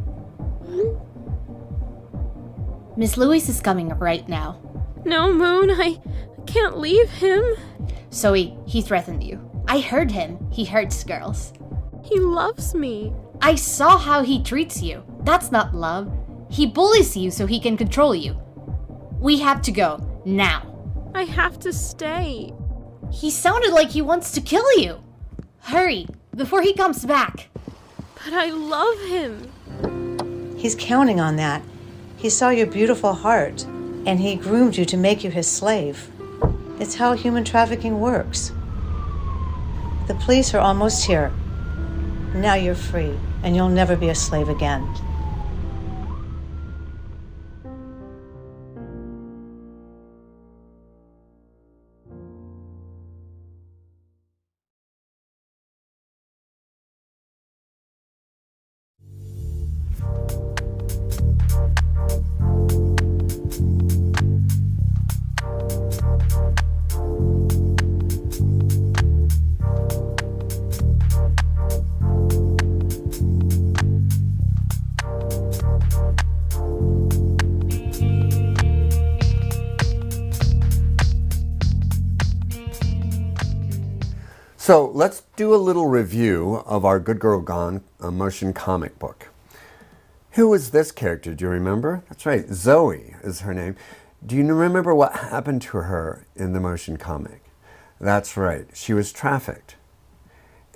[SPEAKER 4] Miss Louise is coming right now.
[SPEAKER 2] No, Moon, I can't leave him.
[SPEAKER 4] Zoe, he threatened you. I heard him. He hurts girls.
[SPEAKER 2] He loves me.
[SPEAKER 4] I saw how he treats you. That's not love. He bullies you so he can control you. We have to go, now.
[SPEAKER 2] I have to stay.
[SPEAKER 4] He sounded like he wants to kill you. Hurry, before he comes back.
[SPEAKER 2] But I love him.
[SPEAKER 6] He's counting on that. He saw your beautiful heart, and he groomed you to make you his slave. It's how human trafficking works. The police are almost here. Now you're free, and you'll never be a slave again.
[SPEAKER 1] So let's do a little review of our Good Girl Gone motion comic book. Who is this character? Do you remember? That's right, Zoe is her name. Do you remember what happened to her in the motion comic? That's right, she was trafficked.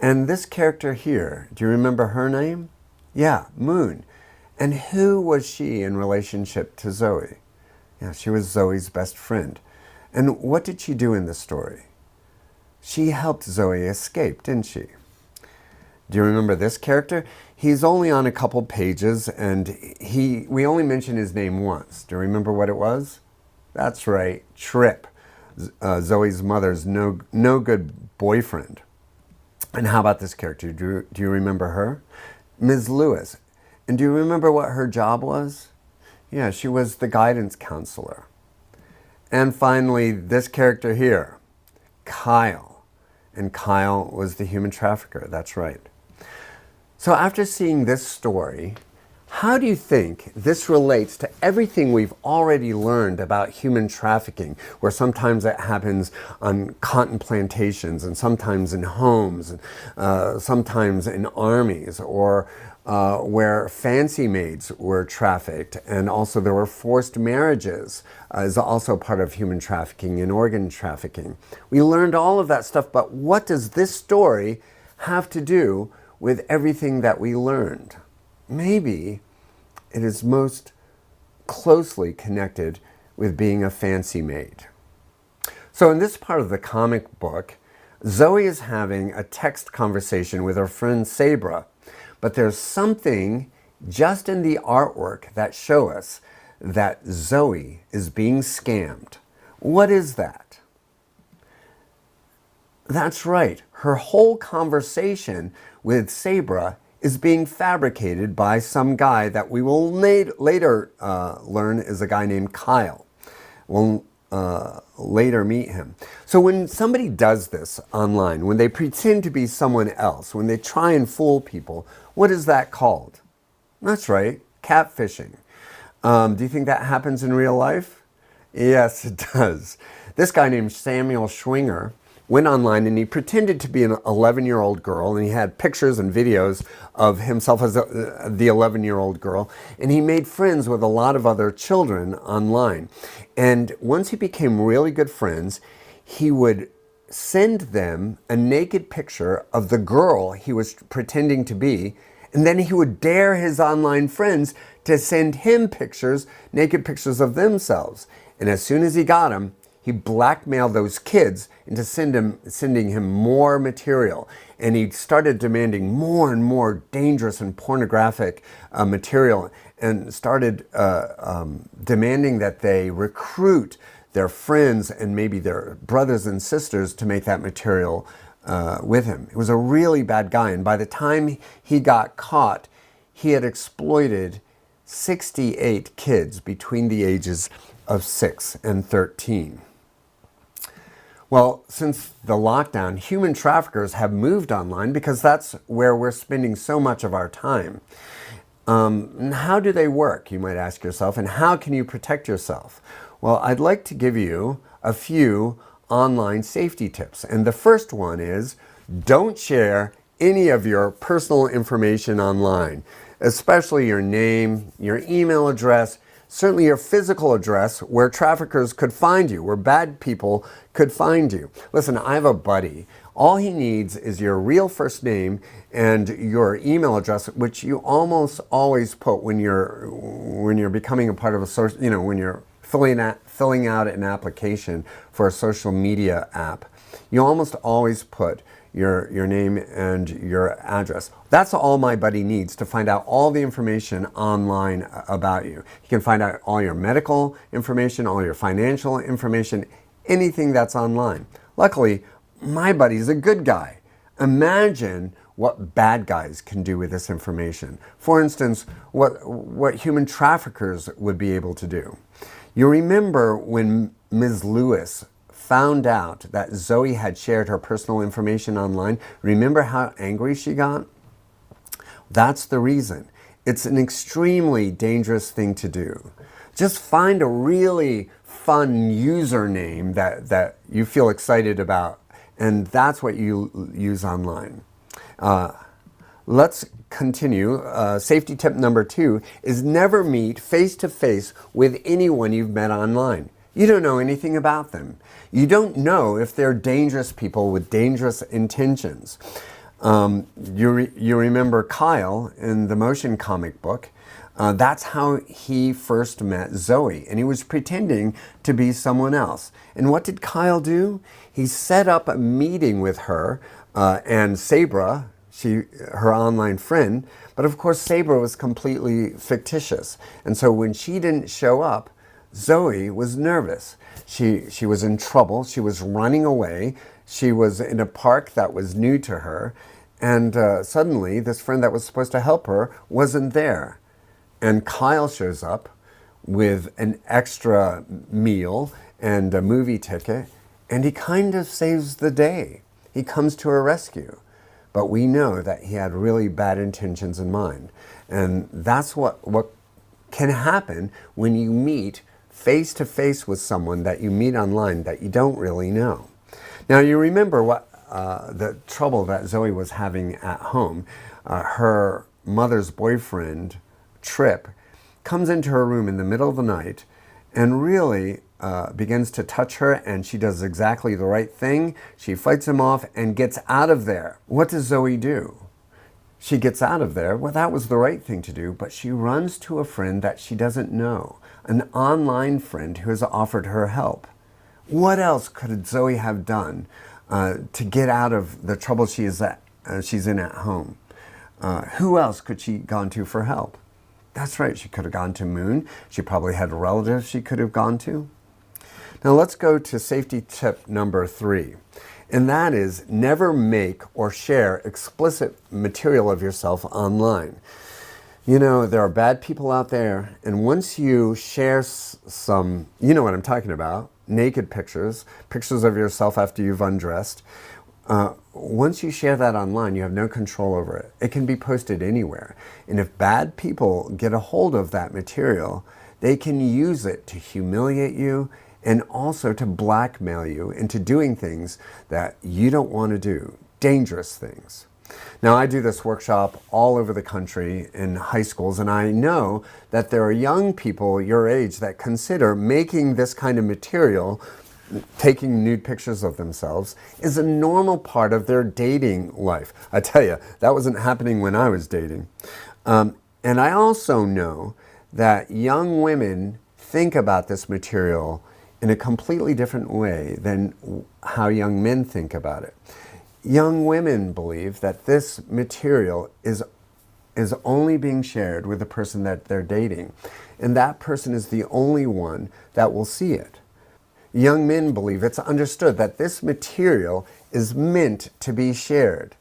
[SPEAKER 1] And this character here, do you remember her name? Yeah, Moon. And who was she in relationship to Zoe? Yeah, she was Zoe's best friend. And what did she do in the story? She helped Zoe escape, didn't she? Do you remember this character? He's only on a couple pages, and we only mentioned his name once. Do you remember what it was? That's right, Trip, Zoe's mother's no good boyfriend. And how about this character? Do you remember her? Ms. Lewis. And do you remember what her job was? Yeah, she was the guidance counselor. And finally, this character here, Kyle. And Kyle was the human trafficker, that's right. So after seeing this story, how do you think this relates to everything we've already learned about human trafficking, where sometimes it happens on cotton plantations, and sometimes in homes, and sometimes in armies, or where fancy maids were trafficked, and also there were forced marriages is also part of human trafficking and organ trafficking. We learned all of that stuff, but what does this story have to do with everything that we learned? Maybe it is most closely connected with being a fancy maid. So in this part of the comic book, Zoe is having a text conversation with her friend Sabra, but there's something just in the artwork that show us that Zoe is being scammed. What is that? That's right, her whole conversation with Sabra is being fabricated by some guy that we will later learn is a guy named Kyle. We'll later meet him. So when somebody does this online, when they pretend to be someone else, when they try and fool people, what is that called? That's right, catfishing. Do you think that happens in real life? Yes, it does. This guy named Samuel Schwinger went online and he pretended to be an 11-year-old girl, and he had pictures and videos of himself as the 11-year-old girl, and he made friends with a lot of other children online. And once he became really good friends, he would send them a naked picture of the girl he was pretending to be, and then he would dare his online friends to send him pictures, naked pictures of themselves. And as soon as he got them, he blackmailed those kids into sending him more material. And he started demanding more and more dangerous and pornographic material, and started demanding that they recruit their friends and maybe their brothers and sisters to make that material with him. He was a really bad guy. And by the time he got caught, he had exploited 68 kids between the ages of 6 and 13. Well, since the lockdown, human traffickers have moved online because that's where we're spending so much of our time. And how do they work, you might ask yourself, and how can you protect yourself? Well, I'd like to give you a few online safety tips. And the first one is, don't share any of your personal information online, especially your name, your email address, certainly your physical address where traffickers could find you, where bad people could find you. Listen, I have a buddy. All he needs is your real first name and your email address, which you almost always put when you're becoming a part of a social, when you're filling out an application for a social media app. You almost always put your name and your address. That's all my buddy needs to find out all the information online about you. He can find out all your medical information, all your financial information, anything that's online. Luckily, my buddy's a good guy. Imagine what bad guys can do with this information. For instance, what human traffickers would be able to do. You remember when Ms. Lewis found out that Zoe had shared her personal information online, remember how angry she got? That's the reason. It's an extremely dangerous thing to do. Just find a really fun username that you feel excited about, and that's what you use online. Let's continue. Safety tip number 2 is never meet face-to-face with anyone you've met online. You don't know anything about them. You don't know if they're dangerous people with dangerous intentions. You remember Kyle in the motion comic book. That's how he first met Zoe, and he was pretending to be someone else. And what did Kyle do? He set up a meeting with her and Sabra, her online friend, but of course Sabra was completely fictitious. And so when she didn't show up, Zoe was nervous. She was in trouble. She was running away. She was in a park that was new to her. And suddenly this friend that was supposed to help her wasn't there. And Kyle shows up with an extra meal and a movie ticket, and he kind of saves the day. He comes to her rescue. But we know that he had really bad intentions in mind. And that's what can happen when you meet face to face with someone that you meet online that you don't really know. Now you remember what the trouble that Zoe was having at home. Her mother's boyfriend, Trip, comes into her room in the middle of the night and really begins to touch her, and she does exactly the right thing. She fights him off and gets out of there. What does Zoe do? She gets out of there. Well, that was the right thing to do, but she runs to a friend that she doesn't know, an online friend who has offered her help. What else could Zoe have done to get out of the trouble she's in at home? Who else could she gone to for help? That's right, she could have gone to Moon. She probably had relatives she could have gone to. Now let's go to safety tip number 3. And that is never make or share explicit material of yourself online. You know, there are bad people out there, and once you share some, you know what I'm talking about, naked pictures of yourself after you've undressed, once you share that online, you have no control over it. It can be posted anywhere. And if bad people get a hold of that material, they can use it to humiliate you and also to blackmail you into doing things that you don't want to do, dangerous things. Now, I do this workshop all over the country in high schools, and I know that there are young people your age that consider making this kind of material, taking nude pictures of themselves, is a normal part of their dating life. I tell you, that wasn't happening when I was dating. And I also know that young women think about this material in a completely different way than how young men think about it. Young women believe that this material is only being shared with the person that they're dating, and that person is the only one that will see it. Young men believe it's understood that this material is meant to be shared.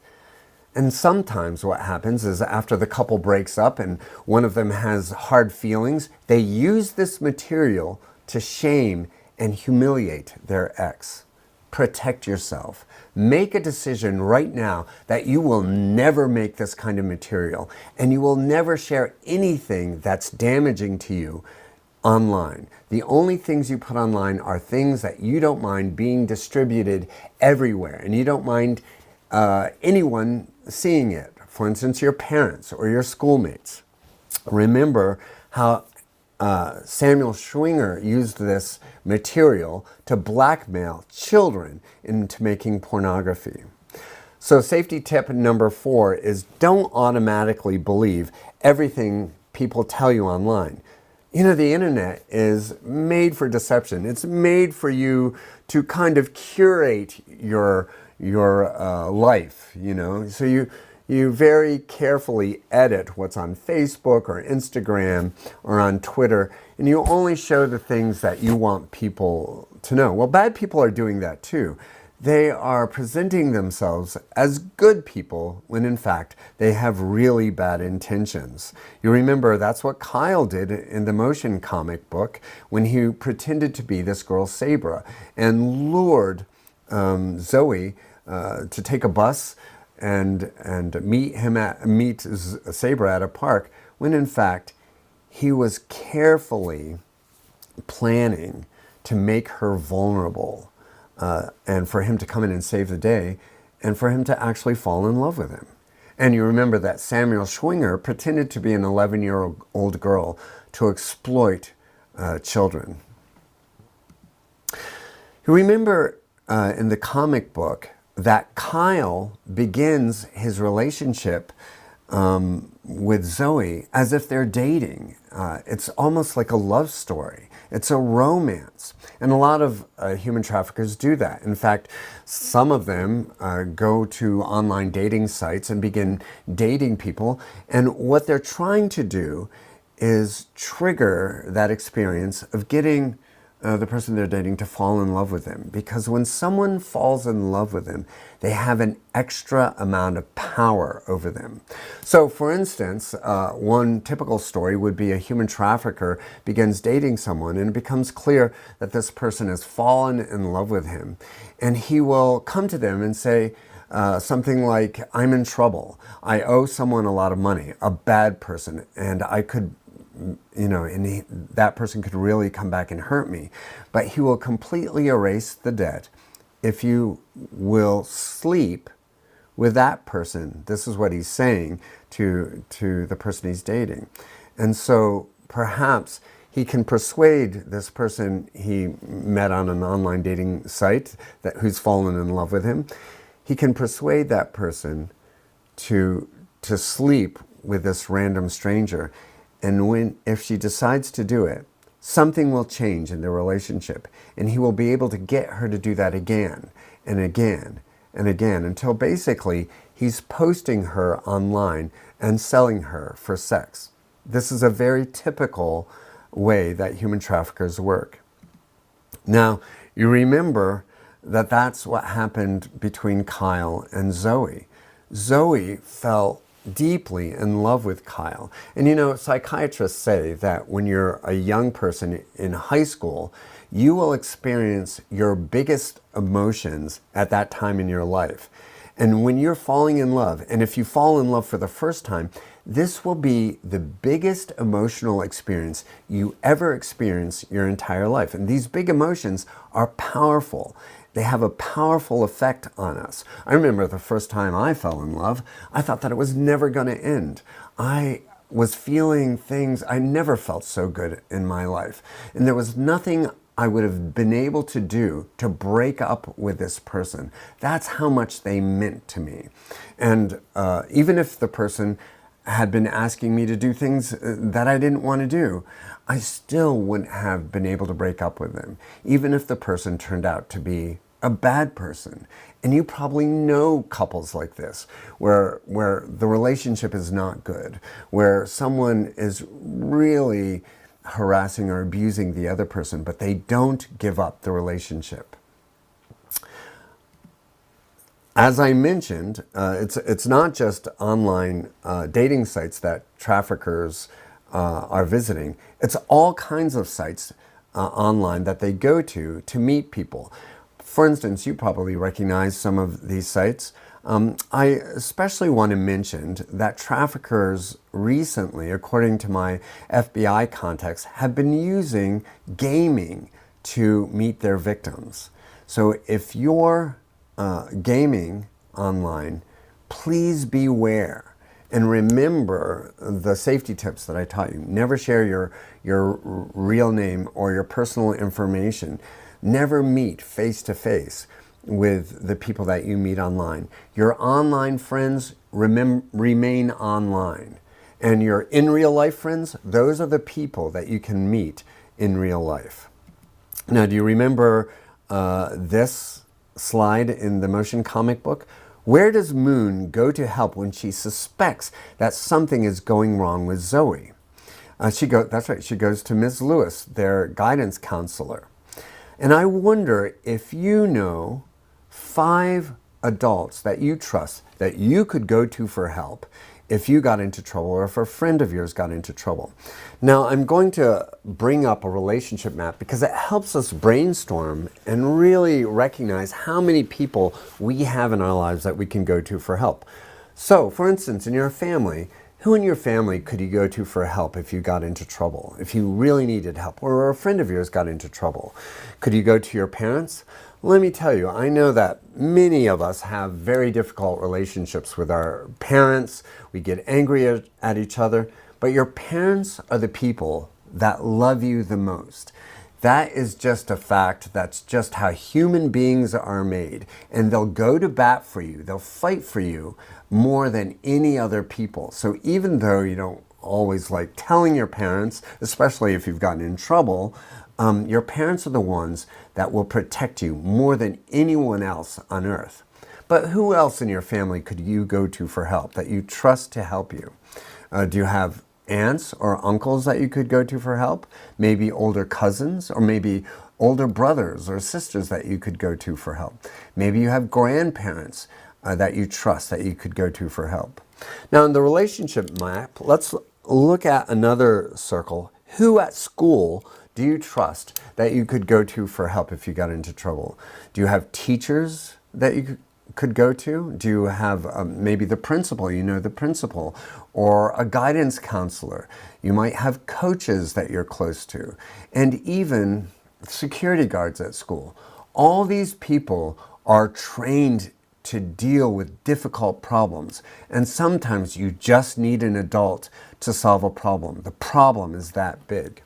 [SPEAKER 1] And sometimes what happens is after the couple breaks up and one of them has hard feelings, they use this material to shame and humiliate their ex. Protect yourself. Make a decision right now that you will never make this kind of material, and you will never share anything that's damaging to you online. The only things you put online are things that you don't mind being distributed everywhere, and you don't mind anyone seeing it. For instance, your parents or your schoolmates. Remember how Samuel Schwinger used this material to blackmail children into making pornography. So safety tip number 4 is don't automatically believe everything people tell you online. You know, the internet is made for deception. It's made for you to kind of curate your life, you know. So you very carefully edit what's on Facebook or Instagram or on Twitter, and you only show the things that you want people to know. Well, bad people are doing that too. They are presenting themselves as good people when in fact they have really bad intentions. You remember that's what Kyle did in the motion comic book when he pretended to be this girl Sabra and lured Zoe to take a bus and meet Sabra at a park, when in fact he was carefully planning to make her vulnerable, and for him to come in and save the day, and for him to actually fall in love with him. And you remember that Samuel Schwinger pretended to be an 11-year-old girl to exploit children. You remember in the comic book, that Kyle begins his relationship with Zoe as if they're dating. It's almost like a love story. It's a romance. And a lot of human traffickers do that. In fact, some of them go to online dating sites and begin dating people. And what they're trying to do is trigger that experience of getting the person they're dating to fall in love with them. Because when someone falls in love with them, they have an extra amount of power over them. So for instance, one typical story would be a human trafficker begins dating someone and it becomes clear that this person has fallen in love with him. And he will come to them and say something like, I'm in trouble. I owe someone a lot of money, a bad person, and I could that person could really come back and hurt me. But he will completely erase the debt if you will sleep with that person. This is what he's saying to the person he's dating. And so perhaps he can persuade this person he met on an online dating site who's fallen in love with him. He can persuade that person to sleep with this random stranger. And if she decides to do it, something will change in their relationship. And he will be able to get her to do that again and again and again until basically he's posting her online and selling her for sex. This is a very typical way that human traffickers work. Now, you remember that that's what happened between Kyle and Zoe. Zoe fell deeply in love with Kyle. And psychiatrists say that when you're a young person in high school, you will experience your biggest emotions at that time in your life. And when you're falling in love, and if you fall in love for the first time, this will be the biggest emotional experience you ever experience your entire life. And these big emotions are powerful. They have a powerful effect on us. I remember the first time I fell in love, I thought that it was never going to end. I was feeling things I never felt so good in my life. And there was nothing I would have been able to do to break up with this person. That's how much they meant to me. And even if the person had been asking me to do things that I didn't want to do, I still wouldn't have been able to break up with them, even if the person turned out to be a bad person. And you probably know couples like this, where the relationship is not good, where someone is really harassing or abusing the other person, but they don't give up the relationship. As I mentioned, it's not just online dating sites that traffickers are visiting. It's all kinds of sites online that they go to meet people. For instance, you probably recognize some of these sites. I especially want to mention that traffickers recently, according to my FBI contacts, have been using gaming to meet their victims. So if you're gaming online, please beware and remember the safety tips that I taught you. Never share your real name or your personal information. Never meet face to face with the people that you meet online. Your online friends remain online. And your in real life friends, those are the people that you can meet in real life. Now, do you remember this slide in the motion comic book? Where does Moon go to help when she suspects that something is going wrong with Zoe? That's right, she goes to Ms. Lewis, their guidance counselor. And I wonder if you know 5 adults that you trust that you could go to for help if you got into trouble or if a friend of yours got into trouble. Now, I'm going to bring up a relationship map because it helps us brainstorm and really recognize how many people we have in our lives that we can go to for help. So, for instance, in your family, who in your family could you go to for help if you got into trouble, if you really needed help, or a friend of yours got into trouble? Could you go to your parents? Let me tell you, I know that many of us have very difficult relationships with our parents. We get angry at each other, but your parents are the people that love you the most. That is just a fact. That's just how human beings are made. And they'll go to bat for you. They'll fight for you more than any other people. So even though you don't always like telling your parents, especially if you've gotten in trouble, your parents are the ones that will protect you more than anyone else on earth. But who else in your family could you go to for help that you trust to help you? Do you have aunts or uncles that you could go to for help? Maybe older cousins, or maybe older brothers or sisters that you could go to for help. Maybe you have grandparents that you trust that you could go to for help. Now in the relationship map, let's look at another circle. Who at school do you trust that you could go to for help if you got into trouble? Do you have teachers that you could go to? Do you have maybe the principal, the principal, or a guidance counselor? You might have coaches that you're close to, and even security guards at school. All these people are trained to deal with difficult problems, and sometimes you just need an adult to solve a problem. The problem is that big.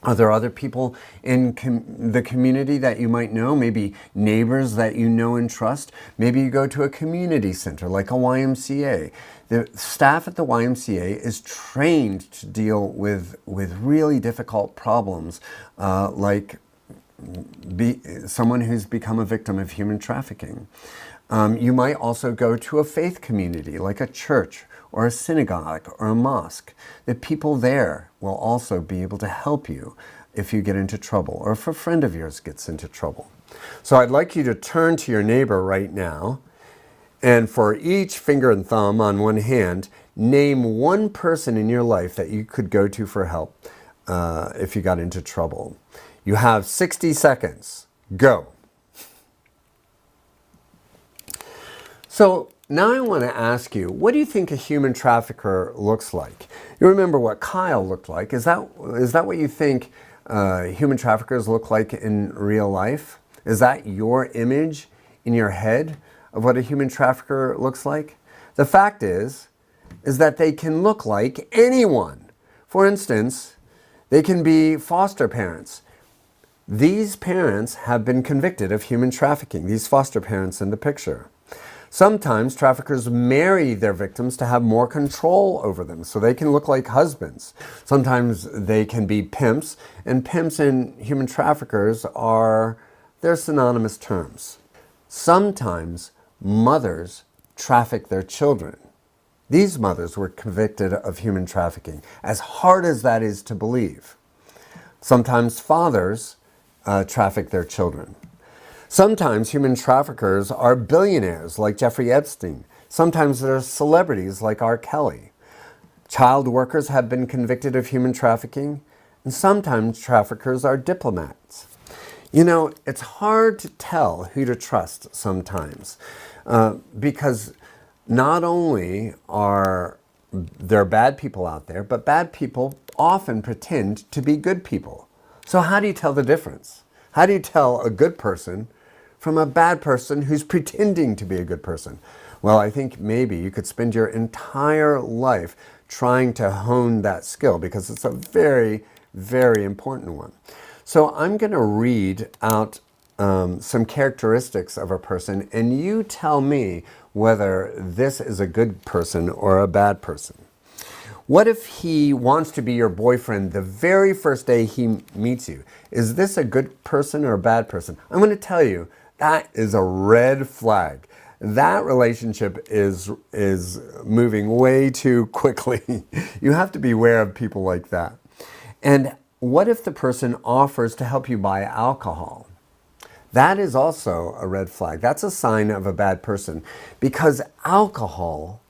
[SPEAKER 1] Are there other people in the community that you might know? Maybe neighbors that you know and trust? Maybe you go to a community center like a YMCA. The staff at the YMCA is trained to deal with really difficult problems like someone who's become a victim of human trafficking. You might also go to a faith community like a church or a synagogue or a mosque. The people there will also be able to help you if you get into trouble or if a friend of yours gets into trouble. So I'd like you to turn to your neighbor right now, and for each finger and thumb on one hand, name one person in your life that you could go to for help if you got into trouble. You have 60 seconds. Go. So now I want to ask you, what do you think a human trafficker looks like? You remember what Kyle looked like. Is that what you think human traffickers look like in real life? Is that your image in your head of what a human trafficker looks like? The fact is that they can look like anyone. For instance, they can be foster parents. These parents have been convicted of human trafficking, these foster parents in the picture. Sometimes traffickers marry their victims to have more control over them, so they can look like husbands. Sometimes they can be pimps, and pimps and human traffickers they're synonymous terms. Sometimes mothers traffic their children. These mothers were convicted of human trafficking, as hard as that is to believe. Sometimes fathers traffic their children. Sometimes human traffickers are billionaires like Jeffrey Epstein. Sometimes they're celebrities like R. Kelly. Child workers have been convicted of human trafficking, and sometimes traffickers are diplomats. It's hard to tell who to trust sometimes because not only are there bad people out there, but bad people often pretend to be good people. So how do you tell the difference? How do you tell a good person from a bad person who's pretending to be a good person? Well, I think maybe you could spend your entire life trying to hone that skill because it's a very, very important one. So I'm going to read out some characteristics of a person, and you tell me whether this is a good person or a bad person. What if he wants to be your boyfriend the very first day he meets you? Is this a good person or a bad person? I'm going to tell you, that is a red flag. That relationship is moving way too quickly. You have to be aware of people like that. And what if the person offers to help you buy alcohol? That is also a red flag. That's a sign of a bad person because alcohol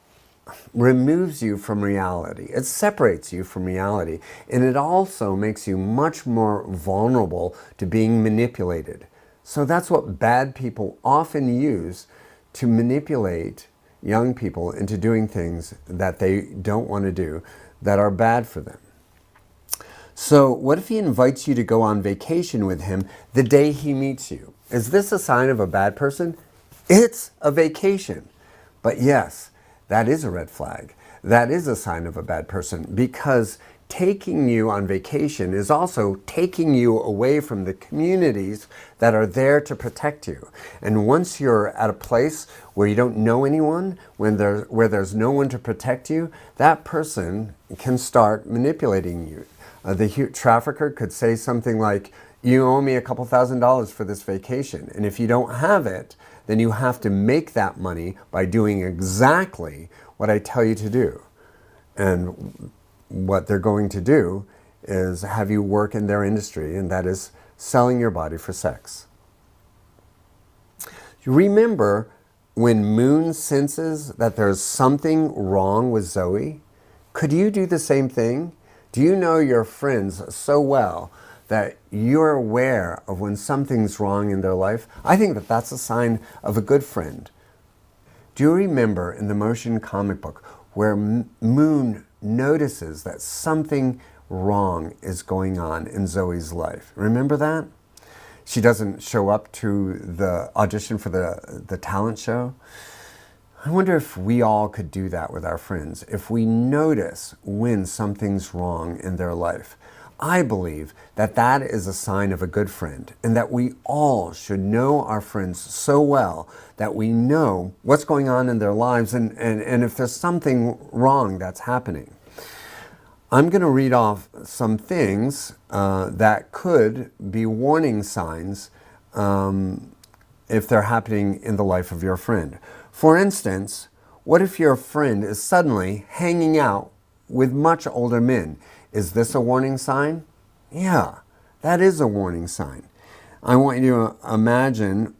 [SPEAKER 1] removes you from reality. It separates you from reality, and it also makes you much more vulnerable to being manipulated. So that's what bad people often use to manipulate young people into doing things that they don't want to do, that are bad for them. So what if he invites you to go on vacation with him the day he meets you? Is this a sign of a bad person? It's a vacation. But yes, that is a red flag. That is a sign of a bad person because taking you on vacation is also taking you away from the communities that are there to protect you. And once you're at a place where you don't know anyone, where there's no one to protect you, that person can start manipulating you. The trafficker could say something like, "You owe me a couple $1,000s for this vacation. And if you don't have it, then you have to make that money by doing exactly what I tell you to do." And what they're going to do is have you work in their industry, and that is selling your body for sex. You remember when Moon senses that there's something wrong with Zoe? Could you do the same thing? Do you know your friends so well that you're aware of when something's wrong in their life? I think that that's a sign of a good friend. Do you remember in the motion comic book where Moon notices that something wrong is going on in Zoe's life? Remember that? She doesn't show up to the audition for the talent show. I wonder if we all could do that with our friends, if we notice when something's wrong in their life. I believe that that is a sign of a good friend, and that we all should know our friends so well that we know what's going on in their lives and if there's something wrong that's happening. I'm going to read off some things that could be warning signs if they're happening in the life of your friend. For instance, what if your friend is suddenly hanging out with much older men? Is this a warning sign? Yeah, that is a warning sign. I want you to imagine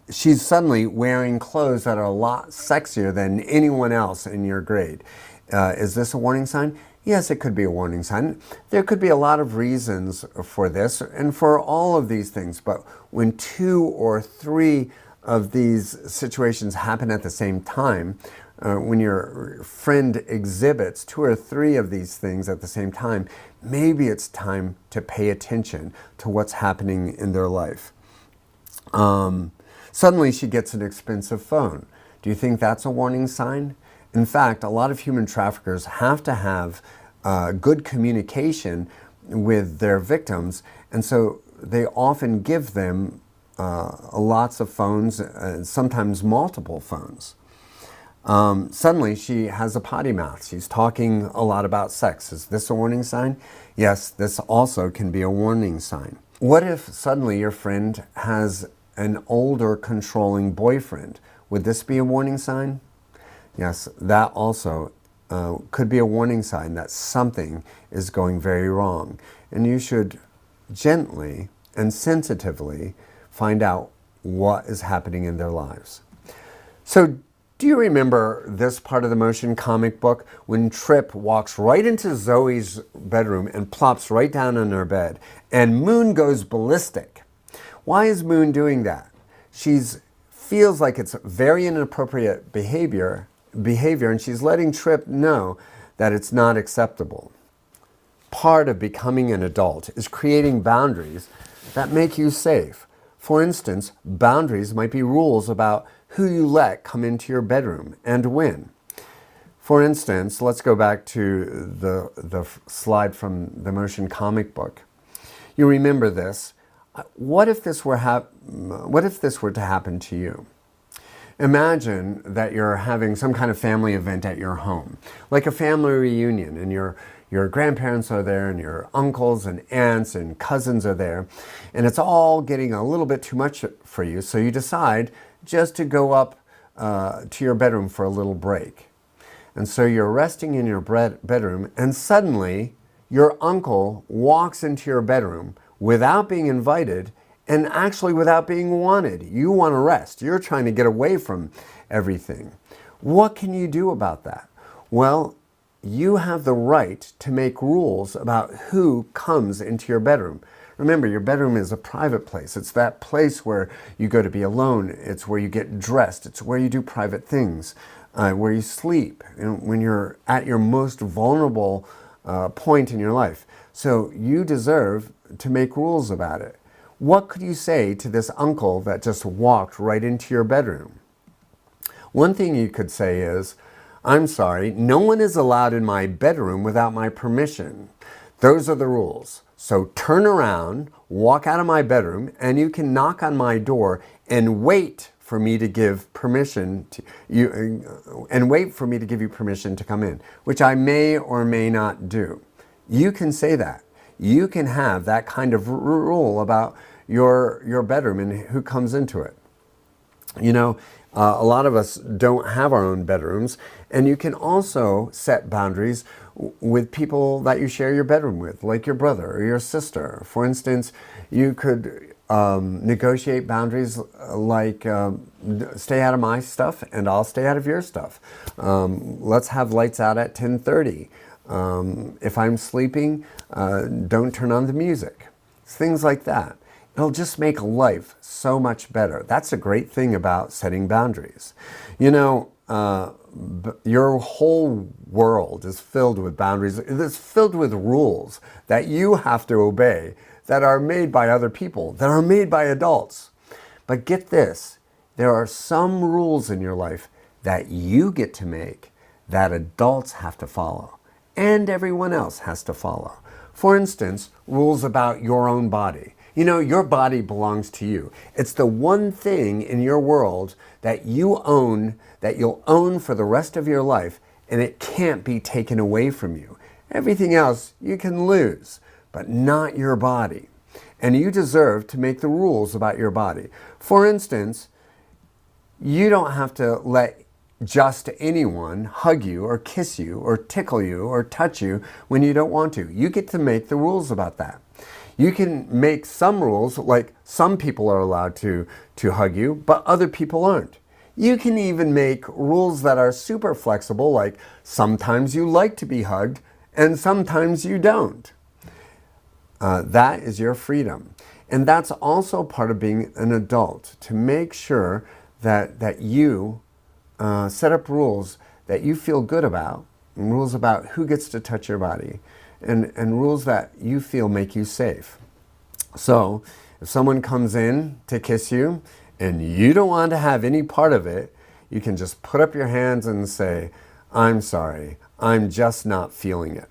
[SPEAKER 1] she's suddenly wearing clothes that are a lot sexier than anyone else in your grade. Is this a warning sign? Yes, it could be a warning sign. There could be a lot of reasons for this and for all of these things, but when 2 or 3 of these situations happen at the same time, when your friend exhibits 2 or 3 of these things at the same time, maybe it's time to pay attention to what's happening in their life. Suddenly she gets an expensive phone. Do you think that's a warning sign? In fact, a lot of human traffickers have to have good communication with their victims, and so they often give them lots of phones, sometimes multiple phones. Suddenly she has a potty mouth. She's talking a lot about sex. Is this a warning sign? Yes, this also can be a warning sign. What if suddenly your friend has an older controlling boyfriend? Would this be a warning sign? Yes, that also could be a warning sign that something is going very wrong. And you should gently and sensitively find out what is happening in their lives. So, do you remember this part of the motion comic book when Trip walks right into Zoe's bedroom and plops right down on her bed, and Moon goes ballistic? Why is Moon doing that? She feels like it's very inappropriate behavior, and she's letting Trip know that it's not acceptable. Part of becoming an adult is creating boundaries that make you safe. For instance, boundaries might be rules about who you let come into your bedroom and when. For instance, let's go back to the slide from the motion comic book. You remember this. What if this were to happen to you? Imagine that you're having some kind of family event at your home, like a family reunion, and your grandparents are there, and your uncles and aunts and cousins are there, and it's all getting a little bit too much for you, so you decide just to go up to your bedroom for a little break. And so you're resting in your bedroom, and suddenly your uncle walks into your bedroom without being invited and actually without being wanted. You want to rest. You're trying to get away from everything. What can you do about that? Well, you have the right to make rules about who comes into your bedroom. Remember, your bedroom is a private place. It's that place where you go to be alone. It's where you get dressed. It's where you do private things, where you sleep, when you're at your most vulnerable point in your life. So you deserve to make rules about it. What could you say to this uncle that just walked right into your bedroom? One thing you could say is, I'm sorry, no one is allowed in my bedroom without my permission. Those are the rules. So turn around, walk out of my bedroom, and you can knock on my door and wait for me to give permission to you, and wait for me to give you permission to come in, which I may or may not do. You can say that. You can have that kind of rule about your bedroom and who comes into it. You know, a lot of us don't have our own bedrooms, and you can also set boundaries with people that you share your bedroom with, like your brother or your sister. For instance, you could negotiate boundaries like stay out of my stuff and I'll stay out of your stuff. Let's have lights out at 10:30. If I'm sleeping, don't turn on the music. Things like that. It'll just make life so much better. That's a great thing about setting boundaries. You know, your whole world is filled with boundaries. It's filled with rules that you have to obey, that are made by other people, that are made by adults. But get this, there are some rules in your life that you get to make that adults have to follow, and everyone else has to follow. For instance, rules about your own body. You know, your body belongs to you. It's the one thing in your world that you own, that you'll own for the rest of your life, and it can't be taken away from you. Everything else you can lose, but not your body. And you deserve to make the rules about your body. For instance, you don't have to let just anyone hug you or kiss you or tickle you or touch you when you don't want to. You get to make the rules about that. You can make some rules, like some people are allowed to hug you, but other people aren't. You can even make rules that are super flexible, like sometimes you like to be hugged and sometimes you don't. That is your freedom. And that's also part of being an adult, to make sure that you set up rules that you feel good about, and rules about who gets to touch your body, and rules that you feel make you safe. So if someone comes in to kiss you and you don't want to have any part of it, you can just put up your hands and say, I'm sorry, I'm just not feeling it.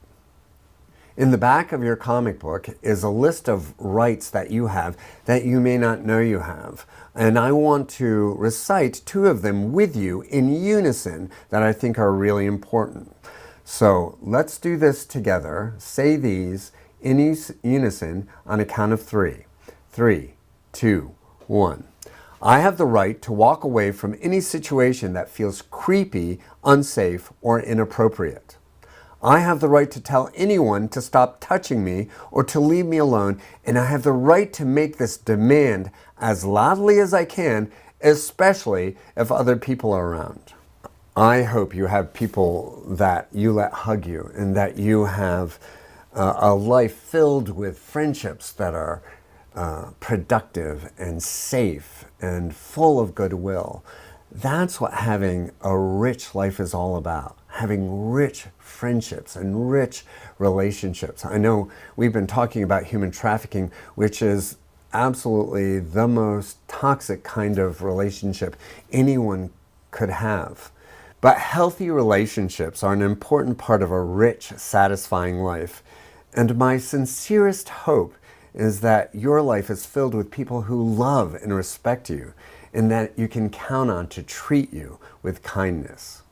[SPEAKER 1] In the back of your comic book is a list of rights that you have that you may not know you have. And I want to recite 2 of them with you in unison that I think are really important. So let's do this together. Say these in unison on a count of 3. 3, 2, 1. I have the right to walk away from any situation that feels creepy, unsafe, or inappropriate. I have the right to tell anyone to stop touching me or to leave me alone, and I have the right to make this demand as loudly as I can, especially if other people are around. I hope you have people that you let hug you, and that you have a life filled with friendships that are productive and safe and full of goodwill. That's what having a rich life is all about. Having rich friendships and rich relationships. I know we've been talking about human trafficking, which is absolutely the most toxic kind of relationship anyone could have. But healthy relationships are an important part of a rich, satisfying life. And my sincerest hope is that your life is filled with people who love and respect you, and that you can count on to treat you with kindness.